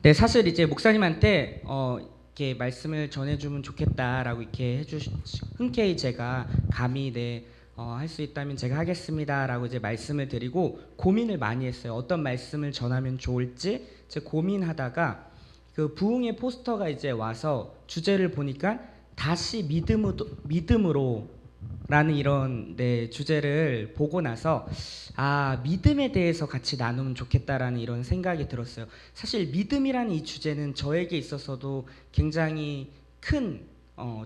네, 사실 이제 목사님한테 이렇게 말씀을 전해주면 좋겠다라고 이렇게 흔쾌히 제가 감히 할 수 있다면 제가 하겠습니다라고 이제 말씀을 드리고 고민을 많이 했어요. 어떤 말씀을 전하면 좋을지 제 고민하다가 그 부흥의 포스터가 이제 와서 주제를 보니까 다시 믿음으로 라는 이런 주제를 보고 나서 믿음에 대해서 같이 나누면 좋겠다라는 이런 생각이 들었어요. 사실 믿음이라는 이 주제는 저에게 있어서도 굉장히 큰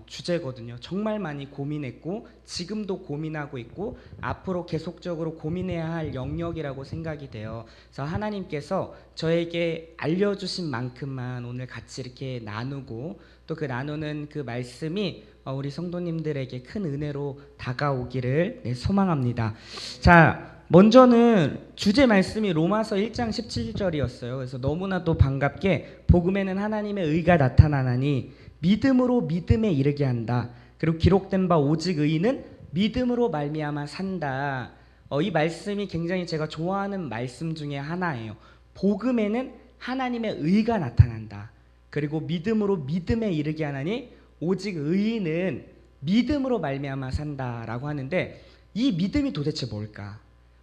주제거든요. 정말 많이 고민했고 지금도 고민하고 있고 앞으로 계속적으로 고민해야 할 영역이라고 생각이 돼요. 그래서 하나님께서 저에게 알려주신 만큼만 오늘 같이 이렇게 나누고 또 그 나누는 그 말씀이 우리 성도님들에게 큰 은혜로 다가오기를 소망합니다. 자, 먼저는 주제 말씀이 로마서 1장 17절이었어요. 그래서 너무나도 반갑게 복음에는 하나님의 의가 나타나나니 믿음으로 믿음에 이르게 한다. 그리고 기록된 바 오직 의인은 믿음으로 말미암아 산다. 이 말씀이 굉장히 제가 좋아하는 말씀 중에 하나예요. 복음에는 하나님의 의가 나타난다. 그리고 믿음으로 믿음에 이르게 하나니 오직 의인은 믿음으로 말미암아 산다라고 하는데 이 믿음이 도대체 뭘까?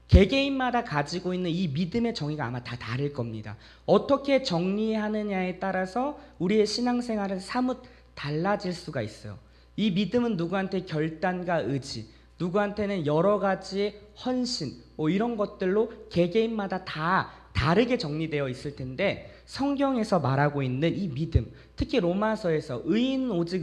개개인마다 가지고 있는 이 믿음의 정의가 아마 다 다를 겁니다. 어떻게 정리하느냐에 따라서 우리의 신앙생활은 사뭇 달라질 수가 있어요. 이 믿음은 누구한테 결단과 의지, 누구한테는 여러 가지 헌신, 이런 것들로 개개인마다 다 다르게 정리되어 있을 텐데 성경에서 말하고 있는 이 믿음, 특히 로마서에서 의인 오직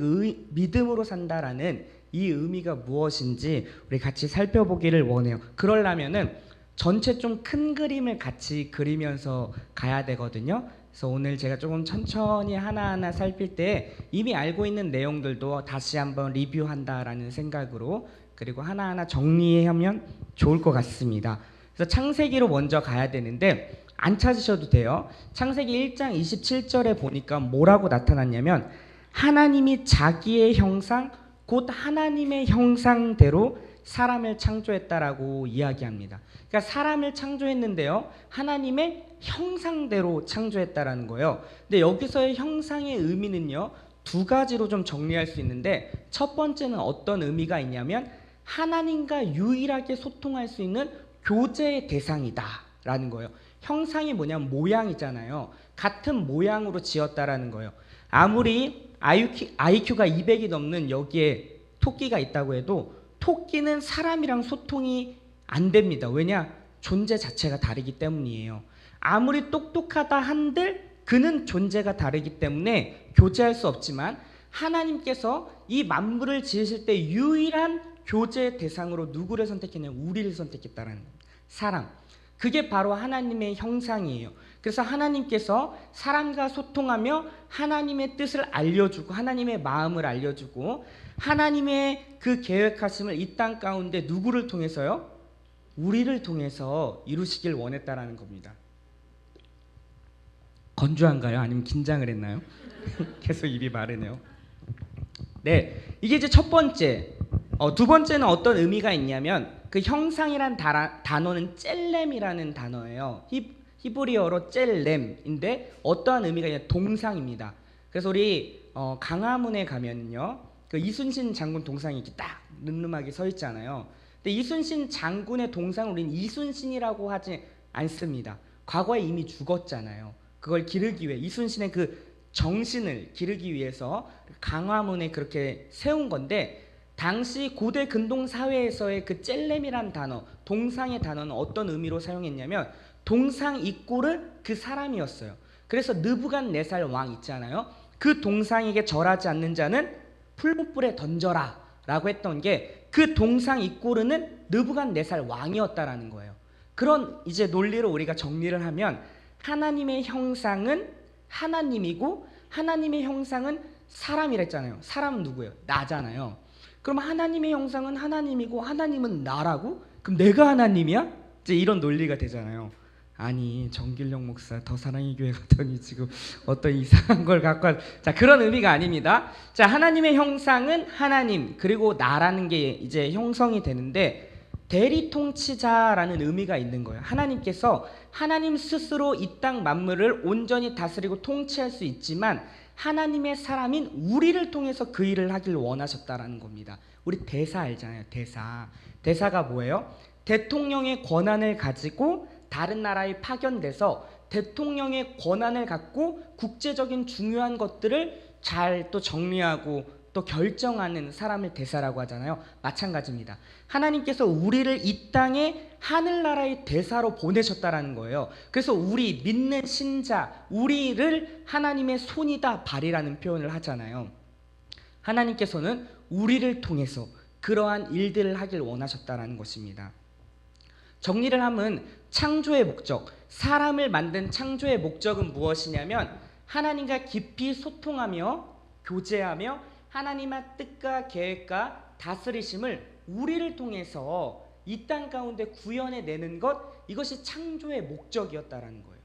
믿음으로 산다라는 이 의미가 무엇인지 우리 같이 살펴보기를 원해요. 그러려면은 전체 좀 큰 그림을 같이 그리면서 가야 되거든요. 그래서 오늘 제가 조금 천천히 하나하나 살필 때 이미 알고 있는 내용들도 다시 한번 리뷰한다라는 생각으로 그리고 하나하나 정리하면 좋을 것 같습니다. 그래서 창세기로 먼저 가야 되는데 안 찾으셔도 돼요. 창세기 1장 27절에 보니까 뭐라고 나타났냐면 하나님이 자기의 형상 곧 하나님의 형상대로 사람을 창조했다라고 이야기합니다. 그러니까 사람을 창조했는데요, 하나님의 형상대로 창조했다라는 거예요. 근데 여기서의 형상의 의미는요, 두 가지로 좀 정리할 수 있는데 첫 번째는 어떤 의미가 있냐면 하나님과 유일하게 소통할 수 있는 교제의 대상이다라는 거예요. 형상이 뭐냐면 모양이잖아요. 같은 모양으로 지었다라는 거예요. 아무리 IQ가 200이 넘는 여기에 토끼가 있다고 해도 토끼는 사람이랑 소통이 안 됩니다. 왜냐? 존재 자체가 다르기 때문이에요. 아무리 똑똑하다 한들 그는 존재가 다르기 때문에 교제할 수 없지만 하나님께서 이 만물을 지으실 때 유일한 교제의 대상으로 누구를 선택했냐면 우리를 선택했다라는 겁니다. 사람. 그게 바로 하나님의 형상이에요. 그래서 하나님께서 사람과 소통하며 하나님의 뜻을 알려주고 하나님의 마음을 알려주고 하나님의 그 계획하심을 이 땅 가운데 누구를 통해서요? 우리를 통해서 이루시길 원했다라는 겁니다. 건조한가요? 아니면 긴장을 했나요? 계속 입이 마르네요. 네, 이게 이제 첫 번째. 두 번째는 어떤 의미가 있냐면 그 형상이란 단어는 젤렘이라는 단어예요. 히브리어로 젤렘인데 어떠한 의미가 있냐 동상입니다. 그래서 우리 강화문에 가면요, 그 이순신 장군 동상이 이렇게 딱 늠름하게 서 있잖아요. 근데 이순신 장군의 동상을 우리는 이순신이라고 하지 않습니다. 과거에 이미 죽었잖아요. 그걸 기르기 위해 이순신의 그 정신을 기르기 위해서 강화문에 그렇게 세운 건데 당시 고대 근동 사회에서의 그 젤렘이라는 단어, 동상의 단어는 어떤 의미로 사용했냐면 동상 이꼬르 그 사람이었어요. 그래서 느부갓네살 왕 있잖아요. 그 동상에게 절하지 않는 자는 풀무불에 던져라 라고 했던 게 그 동상 이꼬르는 느부갓네살 왕이었다라는 거예요. 그런 이제 논리로 우리가 정리를 하면 하나님의 형상은 하나님이고 하나님의 형상은 사람이랬잖아요. 사람은 누구예요? 나잖아요. 그럼 하나님의 형상은 하나님이고 하나님은 나라고? 그럼 내가 하나님이야? 이제 이런 논리가 되잖아요. 아니 정길영 목사 더 사랑의 교회 갔더니 지금 어떤 이상한 걸 갖고 자, 그런 의미가 아닙니다. 자, 하나님의 형상은 하나님 그리고 나라는 게 이제 형성이 되는데 대리통치자라는 의미가 있는 거예요. 하나님께서 하나님 스스로 이 땅 만물을 온전히 다스리고 통치할 수 있지만 하나님의 사람인 우리를 통해서 그 일을 하길 원하셨다라는 겁니다. 우리 대사 알잖아요. 대사가 뭐예요? 대통령의 권한을 가지고 다른 나라에 파견돼서 대통령의 권한을 갖고 국제적인 중요한 것들을 잘 또 정리하고 또 결정하는 사람을 대사라고 하잖아요. 마찬가지입니다. 하나님께서 우리를 이 땅에 하늘나라의 대사로 보내셨다라는 거예요. 그래서 우리 믿는 신자, 우리를 하나님의 손이다 발이라는 표현을 하잖아요. 하나님께서는 우리를 통해서 그러한 일들을 하길 원하셨다라는 것입니다. 정리를 하면 창조의 목적, 사람을 만든 창조의 목적은 무엇이냐면 하나님과 깊이 소통하며 교제하며 하나님의 뜻과 계획과 다스리심을 우리를 통해서 이 땅 가운데 구현해내는 것, 이것이 창조의 목적이었다라는 거예요.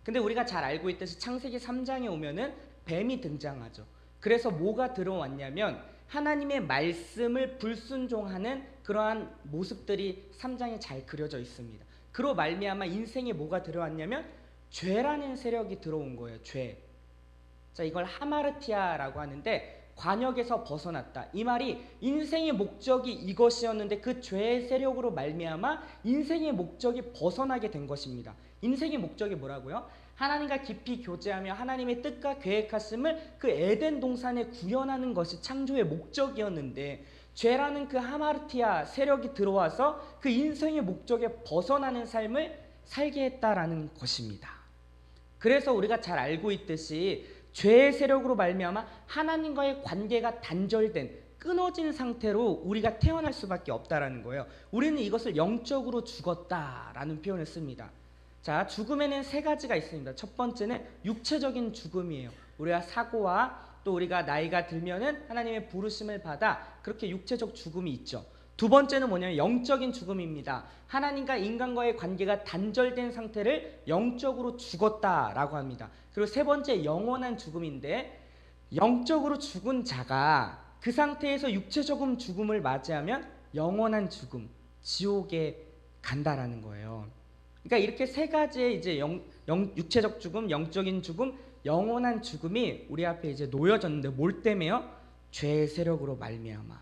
근데 우리가 잘 알고 있듯이 창세기 3장에 오면은 뱀이 등장하죠. 그래서 뭐가 들어왔냐면 하나님의 말씀을 불순종하는 그러한 모습들이 3장에 잘 그려져 있습니다. 그로 말미암아 인생에 뭐가 들어왔냐면 죄라는 세력이 들어온 거예요. 죄. 자, 이걸 하마르티아라고 하는데 관역에서 벗어났다. 이 말이 인생의 목적이 이것이었는데 그 죄의 세력으로 말미암아 인생의 목적이 벗어나게 된 것입니다. 인생의 목적이 뭐라고요? 하나님과 깊이 교제하며 하나님의 뜻과 계획하심을 그 에덴 동산에 구현하는 것이 창조의 목적이었는데 죄라는 그 하마르티아 세력이 들어와서 그 인생의 목적에 벗어나는 삶을 살게 했다라는 것입니다. 그래서 우리가 잘 알고 있듯이 죄의 세력으로 말미암아 하나님과의 관계가 단절된 끊어진 상태로 우리가 태어날 수밖에 없다라는 거예요. 우리는 이것을 영적으로 죽었다라는 표현을 씁니다. 자, 죽음에는 세 가지가 있습니다. 첫 번째는 육체적인 죽음이에요. 우리가 사고와 또 우리가 나이가 들면은 하나님의 부르심을 받아 그렇게 육체적 죽음이 있죠. 두 번째는 뭐냐면 영적인 죽음입니다. 하나님과 인간과의 관계가 단절된 상태를 영적으로 죽었다라고 합니다. 그리고 세 번째 영원한 죽음인데 영적으로 죽은 자가 그 상태에서 육체적인 죽음을 맞이하면 영원한 죽음, 지옥에 간다라는 거예요. 그러니까 이렇게 세 가지의 이제 육체적 죽음, 영적인 죽음, 영원한 죽음이 우리 앞에 이제 놓여졌는데 뭘 때문에요? 죄의 세력으로 말미암아.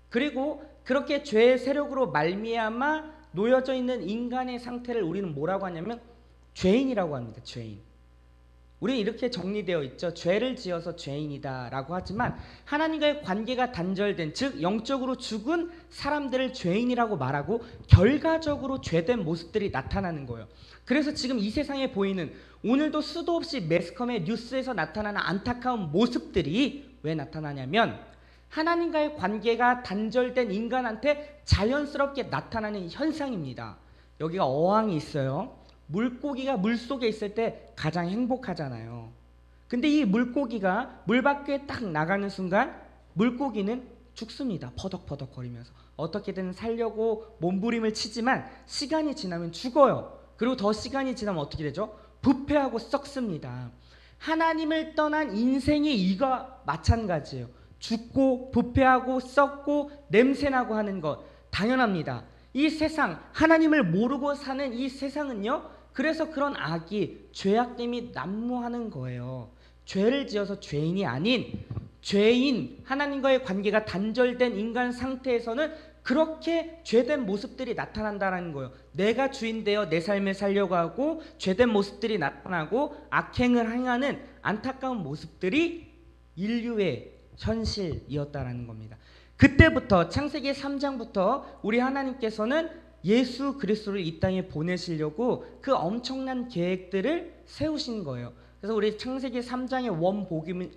그리고 그렇게 죄의 세력으로 말미암아 놓여져 있는 인간의 상태를 우리는 뭐라고 하냐면 죄인이라고 합니다. 죄인. 우리는 이렇게 정리되어 있죠. 죄를 지어서 죄인이다 라고 하지만 하나님과의 관계가 단절된, 즉 영적으로 죽은 사람들을 죄인이라고 말하고 결과적으로 죄된 모습들이 나타나는 거예요. 그래서 지금 이 세상에 보이는 오늘도 수도 없이 매스컴의 뉴스에서 나타나는 안타까운 모습들이 왜 나타나냐면 하나님과의 관계가 단절된 인간한테 자연스럽게 나타나는 현상입니다. 여기가 어항이 있어요. 물고기가 물속에 있을 때 가장 행복하잖아요. 근데 이 물고기가 물 밖에 딱 나가는 순간 물고기는 죽습니다. 퍼덕퍼덕 거리면서. 어떻게든 살려고 몸부림을 치지만 시간이 지나면 죽어요. 그리고 더 시간이 지나면 어떻게 되죠? 부패하고 썩습니다. 하나님을 떠난 인생이 이거 마찬가지예요. 죽고 부패하고 썩고 냄새나고 하는 것 당연합니다. 이 세상, 하나님을 모르고 사는 이 세상은요, 그래서 그런 악이 죄악됨이 난무하는 거예요. 죄를 지어서 죄인이 아닌 죄인, 하나님과의 관계가 단절된 인간 상태에서는 그렇게 죄된 모습들이 나타난다는 거예요. 내가 주인되어 내 삶을 살려고 하고 죄된 모습들이 나타나고 악행을 행하는 안타까운 모습들이 인류의 현실이었다라는 겁니다. 그때부터 창세기 3장부터 우리 하나님께서는 예수 그리스도를 이 땅에 보내시려고 그 엄청난 계획들을 세우신 거예요. 그래서 우리 창세기 3장에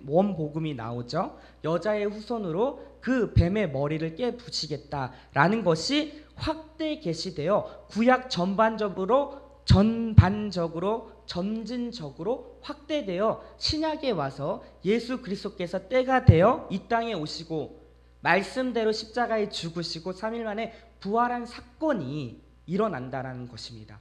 원복음이 나오죠. 여자의 후손으로 그 뱀의 머리를 깨부시겠다라는 것이 확대 계시되어 구약 전반적으로 점진적으로 확대되어 신약에 와서 예수 그리스도께서 때가 되어 이 땅에 오시고 말씀대로 십자가에 죽으시고 3일 만에 부활한 사건이 일어난다라는 것입니다.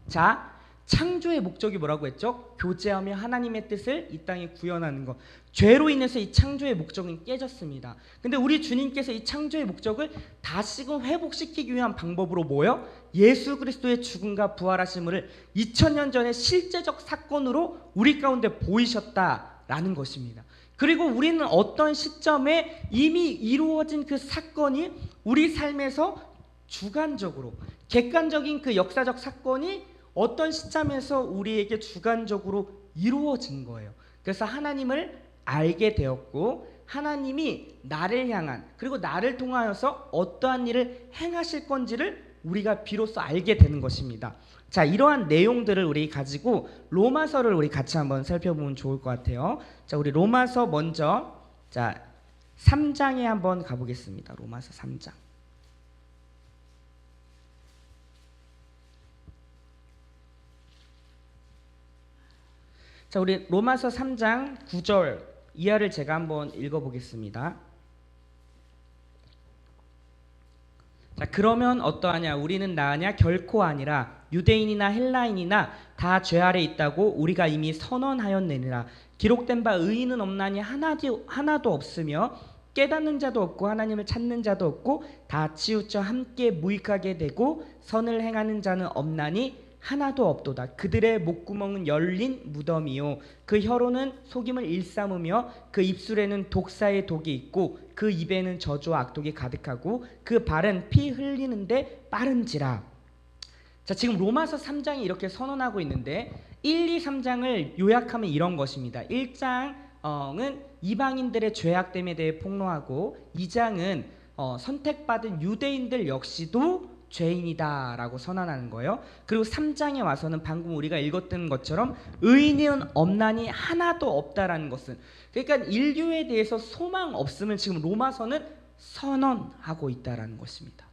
자, 창조의 목적이 뭐라고 했죠? 교제하며 하나님의 뜻을 이 땅에 구현하는 것. 죄로 인해서 이 창조의 목적은 깨졌습니다. 근데 우리 주님께서 이 창조의 목적을 다시금 회복시키기 위한 방법으로 뭐요? 예수 그리스도의 죽음과 부활하심을 2000년 전에 실제적 사건으로 우리 가운데 보이셨다라는 것입니다. 그리고 우리는 어떤 시점에 이미 이루어진 그 사건이 우리 삶에서 주관적으로, 객관적인 그 역사적 사건이 어떤 시점에서 우리에게 주관적으로 이루어진 거예요. 그래서 하나님을 알게 되었고, 하나님이 나를 향한, 그리고 나를 통하여서 어떠한 일을 행하실 건지를 우리가 비로소 알게 되는 것입니다. 자, 이러한 내용들을 우리 가지고 로마서를 우리 같이 한번 살펴보면 좋을 것 같아요. 자, 우리 로마서 먼저 3장에 한번 가보겠습니다. 로마서 3장. 자, 우리 로마서 3장 9절 이하를 제가 한번 읽어보겠습니다. 자, 그러면 어떠하냐? 우리는 나으냐? 결코 아니라 유대인이나 헬라인이나 다 죄 아래 있다고 우리가 이미 선언하였느니라. 기록된 바 의인은 없나니 하나도 없으며 깨닫는 자도 없고 하나님을 찾는 자도 없고 다 치우쳐 함께 무익하게 되고 선을 행하는 자는 없나니 하나도 없도다. 그들의 목구멍은 열린 무덤이요 그 혀로는 속임을 일삼으며 그 입술에는 독사의 독이 있고 그 입에는 저주와 악독이 가득하고 그 발은 피 흘리는데 빠른지라. 자, 지금 로마서 3장이 이렇게 선언하고 있는데 1, 2, 3장을 요약하면 이런 것입니다. 1장은 이방인들의 죄악됨에 대해 폭로하고 2장은 선택받은 유대인들 역시도 죄인이다라고 선언하는 거예요. 그리고 3장에 와서는 방금 우리가 읽었던 것처럼 의인은 없나니 하나도 없다라는 것은, 그러니까 인류에 대해서 소망 없음을 지금 로마서는 선언하고 있다라는 것입니다.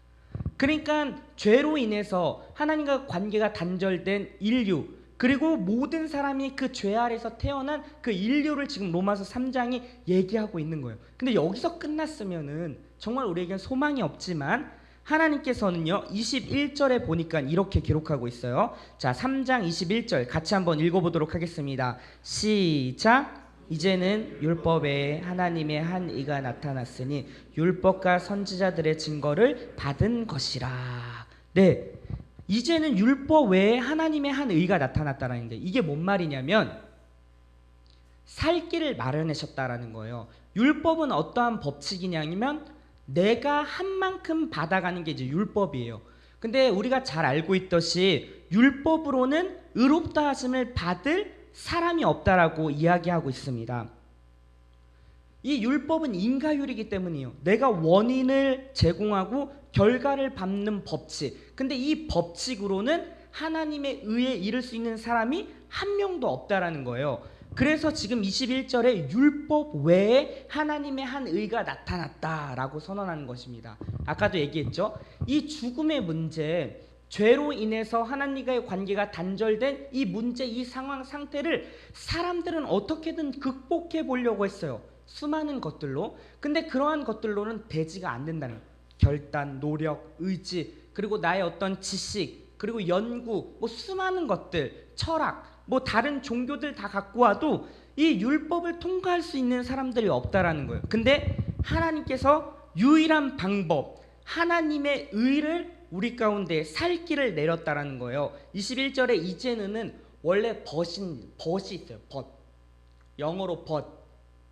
그러니까 죄로 인해서 하나님과 관계가 단절된 인류, 그리고 모든 사람이 그 죄 아래서 태어난 그 인류를 지금 로마서 3장이 얘기하고 있는 거예요. 근데 여기서 끝났으면은 정말 우리에겐 소망이 없지만 하나님께서는요 21절에 보니까 이렇게 기록하고 있어요. 자, 3장 21절 같이 한번 읽어보도록 하겠습니다. 시작. 이제는 율법 외에 하나님의 한 의가 나타났으니 율법과 선지자들의 증거를 받은 것이라. 네, 이제는 율법 외에 하나님의 한 의가 나타났다라는 게, 이게 뭔 말이냐면 살 길을 마련하셨다라는 거예요. 율법은 어떠한 법칙이냐면 내가 한 만큼 받아가는 게 이제 율법이에요. 근데 우리가 잘 알고 있듯이 율법으로는 의롭다 하심을 받을 사람이 없다라고 이야기하고 있습니다. 이 율법은 인과율이기 때문이에요. 내가 원인을 제공하고 결과를 밟는 법칙. 근데 이 법칙으로는 하나님의 의에 이를 수 있는 사람이 한 명도 없다라는 거예요. 그래서 지금 21절에 율법 외에 하나님의 한 의가 나타났다라고 선언하는 것입니다. 아까도 얘기했죠. 이 죽음의 문제, 죄로 인해서 하나님과의 관계가 단절된 이 문제, 이 상황 상태를 사람들은 어떻게든 극복해 보려고 했어요. 수많은 것들로. 근데 그러한 것들로는 되지가 않는다는 거예요. 결단, 노력, 의지, 그리고 나의 어떤 지식, 그리고 연구, 수많은 것들, 철학, 다른 종교들 다 갖고 와도 이 율법을 통과할 수 있는 사람들이 없다라는 거예요. 근데 하나님께서 유일한 방법, 하나님의 의를 우리 가운데 살 길을 내렸다라는 거예요. 21절에 이제는 원래 벗이 있어요. 벗. 영어로 벗.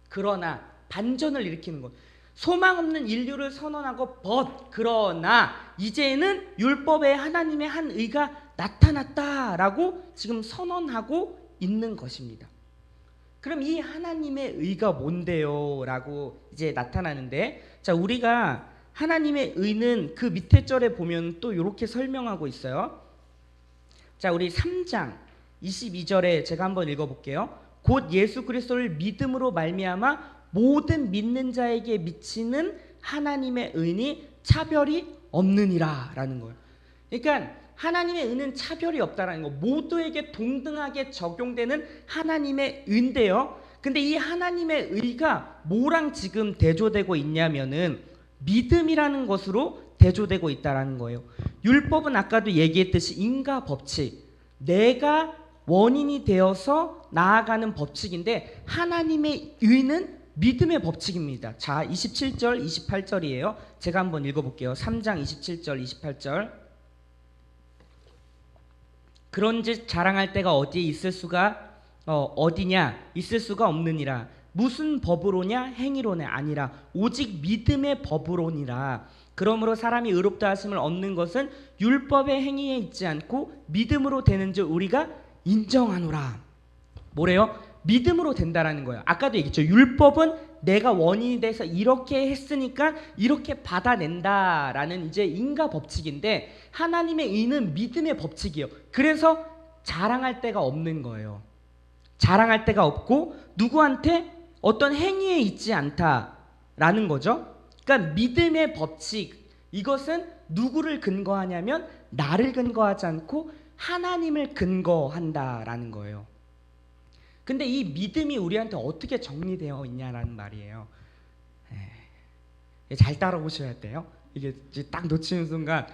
그러나 반전을 일으키는 것. 소망 없는 인류를 선언하고 벗. 그러나 이제는 율법에 하나님의 한 의가 나타났다라고 지금 선언하고 있는 것입니다. 그럼 이 하나님의 의가 뭔데요? 라고 이제 나타나는데, 자, 우리가 하나님의 의는 그 밑에 절에 보면 또 이렇게 설명하고 있어요. 자, 우리 3장 22절에 제가 한번 읽어볼게요. 곧 예수 그리스도를 믿음으로 말미암아 모든 믿는 자에게 미치는 하나님의 의니 차별이 없느니라 라는 거예요. 그러니까 하나님의 의는 차별이 없다라는 거, 모두에게 동등하게 적용되는 하나님의 의인데요. 근데 이 하나님의 의가 뭐랑 지금 대조되고 있냐면은 믿음이라는 것으로 대조되고 있다라는 거예요. 율법은 아까도 얘기했듯이 인과 법칙, 내가 원인이 되어서 나아가는 법칙인데 하나님의 의는 믿음의 법칙입니다. 자, 27절, 28절이에요. 제가 한번 읽어볼게요. 3장 27절, 28절. 그런즉 자랑할 때가 어디에 있을 수가 어디냐? 있을 수가 없느니라. 무슨 법으로냐? 행위로냐? 아니라 오직 믿음의 법으로니라. 그러므로 사람이 의롭다 하심을 얻는 것은 율법의 행위에 있지 않고 믿음으로 되는 줄 우리가 인정하노라. 뭐래요? 믿음으로 된다라는 거예요. 아까도 얘기했죠. 율법은 내가 원인이 돼서 이렇게 했으니까 이렇게 받아낸다라는 이제 인과 법칙인데 하나님의 의는 믿음의 법칙이에요. 그래서 자랑할 데가 없는 거예요. 자랑할 데가 없고 누구한테 어떤 행위에 있지 않다라는 거죠. 그러니까 믿음의 법칙, 이것은 누구를 근거하냐면 나를 근거하지 않고 하나님을 근거한다라는 거예요. 근데 이 믿음이 우리한테 어떻게 정리되어 있냐라는 말이에요. 잘 따라오셔야 돼요. 이게 딱 놓치는 순간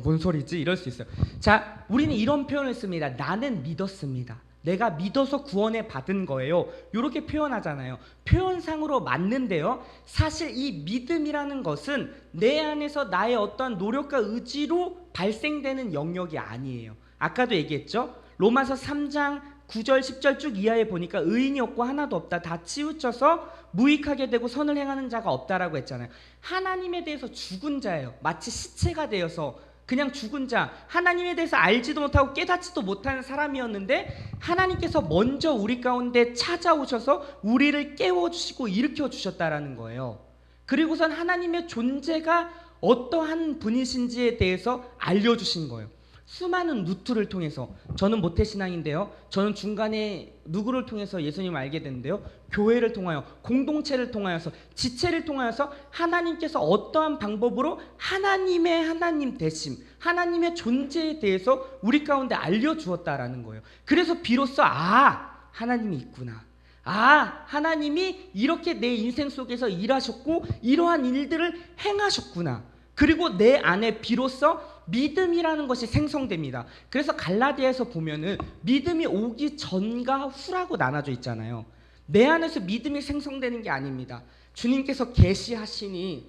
뭔 소리지? 이럴 수 있어요. 자, 우리는 이런 표현을 씁니다. 나는 믿었습니다. 내가 믿어서 구원에 받은 거예요. 이렇게 표현하잖아요. 표현상으로 맞는데요. 사실 이 믿음이라는 것은 내 안에서 나의 어떤 노력과 의지로 발생되는 영역이 아니에요. 아까도 얘기했죠. 로마서 3장 9절 10절 쭉 이하에 보니까 의인이 없고 하나도 없다. 다 치우쳐서 무익하게 되고 선을 행하는 자가 없다라고 했잖아요. 하나님에 대해서 죽은 자예요. 마치 시체가 되어서 그냥 죽은 자, 하나님에 대해서 알지도 못하고 깨닫지도 못하는 사람이었는데 하나님께서 먼저 우리 가운데 찾아오셔서 우리를 깨워주시고 일으켜주셨다라는 거예요. 그리고선 하나님의 존재가 어떠한 분이신지에 대해서 알려주신 거예요. 수많은 루트를 통해서. 저는 모태신앙인데요, 저는 중간에 누구를 통해서 예수님을 알게 됐는데요, 교회를 통하여, 공동체를 통하여서, 지체를 통하여서 하나님께서 어떠한 방법으로 하나님의 하나님 되심, 하나님의 존재에 대해서 우리 가운데 알려주었다라는 거예요. 그래서 비로소 하나님이 있구나, 하나님이 이렇게 내 인생 속에서 일하셨고 이러한 일들을 행하셨구나, 그리고 내 안에 비로소 믿음이라는 것이 생성됩니다. 그래서 갈라디아에서 보면은 믿음이 오기 전과 후라고 나눠져 있잖아요. 내 안에서 믿음이 생성되는 게 아닙니다. 주님께서 계시하시니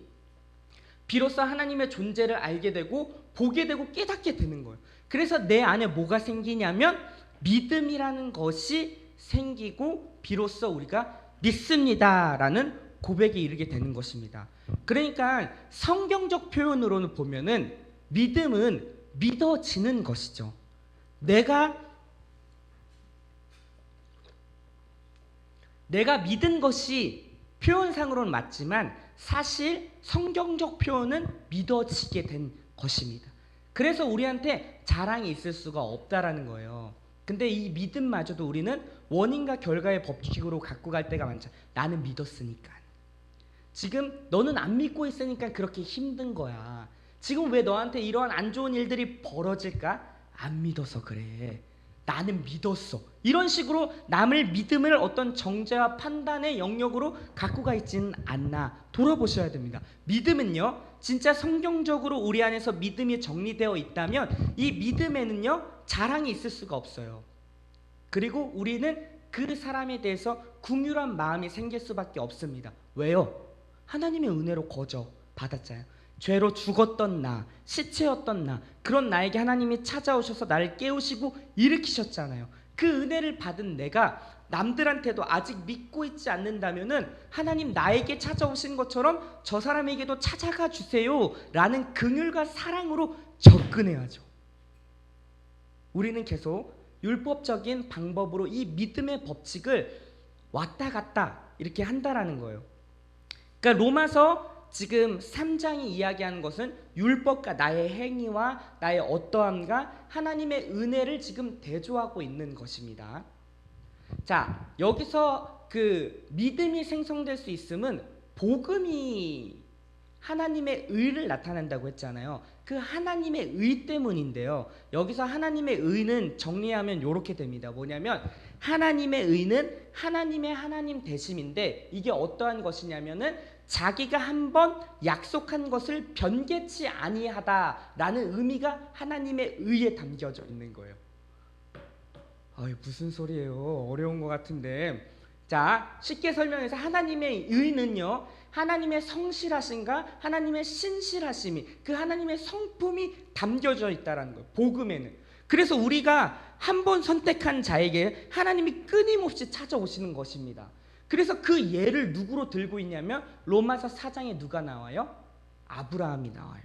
비로소 하나님의 존재를 알게 되고 보게 되고 깨닫게 되는 거예요. 그래서 내 안에 뭐가 생기냐면 믿음이라는 것이 생기고 비로소 우리가 믿습니다라는 고백에 이르게 되는 것입니다. 그러니까 성경적 표현으로는 보면은 믿음은 믿어지는 것이죠. 내가 믿은 것이 표현상으로는 맞지만 사실 성경적 표현은 믿어지게 된 것입니다. 그래서 우리한테 자랑이 있을 수가 없다라는 거예요. 근데 이 믿음마저도 우리는 원인과 결과의 법칙으로 갖고 갈 때가 많죠. 나는 믿었으니까. 지금 너는 안 믿고 있으니까 그렇게 힘든 거야. 지금 왜 너한테 이러한 안 좋은 일들이 벌어질까? 안 믿어서 그래. 나는 믿었어. 이런 식으로 남을 믿음을 어떤 정죄와 판단의 영역으로 갖고 가 있지는 않나 돌아보셔야 됩니다. 믿음은요, 진짜 성경적으로 우리 안에서 믿음이 정리되어 있다면 이 믿음에는요 자랑이 있을 수가 없어요. 그리고 우리는 그 사람에 대해서 긍휼한 마음이 생길 수밖에 없습니다. 왜요? 하나님의 은혜로 거저 받았잖아요. 죄로 죽었던 나, 시체였던 나, 그런 나에게 하나님이 찾아오셔서 나를 깨우시고 일으키셨잖아요. 그 은혜를 받은 내가 남들한테도 아직 믿고 있지 않는다면은 하나님 나에게 찾아오신 것처럼 저 사람에게도 찾아가 주세요 라는 긍휼과 사랑으로 접근해야죠. 우리는 계속 율법적인 방법으로 이 믿음의 법칙을 왔다 갔다 이렇게 한다라는 거예요. 그러니까 로마서 지금 3장이 이야기하는 것은 율법과 나의 행위와 나의 어떠함과 하나님의 은혜를 지금 대조하고 있는 것입니다. 자, 여기서 그 믿음이 생성될 수 있음은 복음이 하나님의 의를 나타낸다고 했잖아요. 그 하나님의 의 때문인데요. 여기서 하나님의 의는 정리하면 이렇게 됩니다. 뭐냐면 하나님의 의는 하나님의 하나님 되심인데 이게 어떠한 것이냐면은 자기가 한번 약속한 것을 변개치 아니하다라는 의미가 하나님의 의에 담겨져 있는 거예요. 무슨 소리예요? 어려운 것 같은데. 자, 쉽게 설명해서 하나님의 의는요, 하나님의 성실하심과 하나님의 신실하심이, 그 하나님의 성품이 담겨져 있다라는 거예요, 복음에는. 그래서 우리가 한 번 선택한 자에게 하나님이 끊임없이 찾아오시는 것입니다. 그래서 그 예를 누구로 들고 있냐면 로마서 4장에 누가 나와요? 아브라함이 나와요.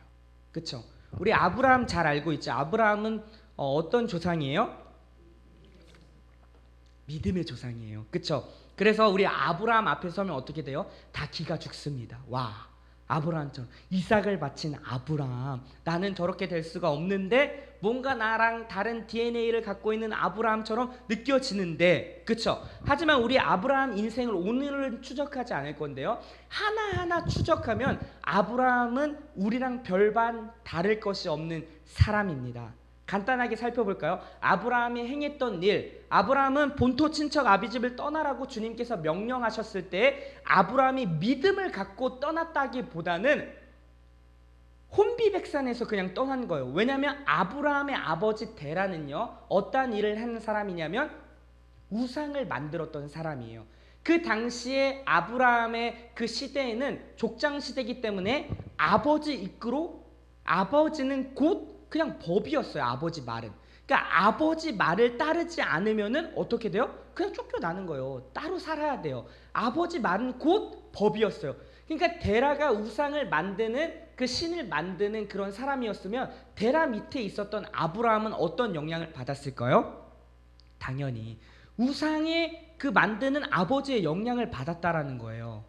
그렇죠? 우리 아브라함 잘 알고 있죠? 아브라함은 어떤 조상이에요? 믿음의 조상이에요. 그렇죠? 그래서 우리 아브라함 앞에 서면 어떻게 돼요? 다 기가 죽습니다. 와, 아브라함처럼 이삭을 바친 아브라함, 나는 저렇게 될 수가 없는데 뭔가 나랑 다른 DNA를 갖고 있는 아브라함처럼 느껴지는데, 그렇죠? 하지만 우리 아브라함 인생을 오늘은 추적하지 않을 건데요, 하나하나 추적하면 아브라함은 우리랑 별반 다를 것이 없는 사람입니다. 간단하게 살펴볼까요? 아브라함이 행했던 일, 아브라함은 본토 친척 아비집을 떠나라고 주님께서 명령하셨을 때 아브라함이 믿음을 갖고 떠났다기보다는 혼비백산에서 그냥 떠난 거예요. 왜냐하면 아브라함의 아버지 데라는요, 어떠한 일을 하는 사람이냐면 우상을 만들었던 사람이에요. 그 당시에 아브라함의 그 시대에는 족장 시대이기 때문에 아버지 이끌어, 아버지는 곧 그냥 법이었어요. 아버지 말은. 그러니까 아버지 말을 따르지 않으면은 어떻게 돼요? 그냥 쫓겨나는 거예요. 따로 살아야 돼요. 아버지 말은 곧 법이었어요. 그러니까 데라가 우상을 만드는, 그 신을 만드는 그런 사람이었으면 데라 밑에 있었던 아브라함은 어떤 영향을 받았을까요? 당연히 우상의 그 만드는 아버지의 영향을 받았다라는 거예요.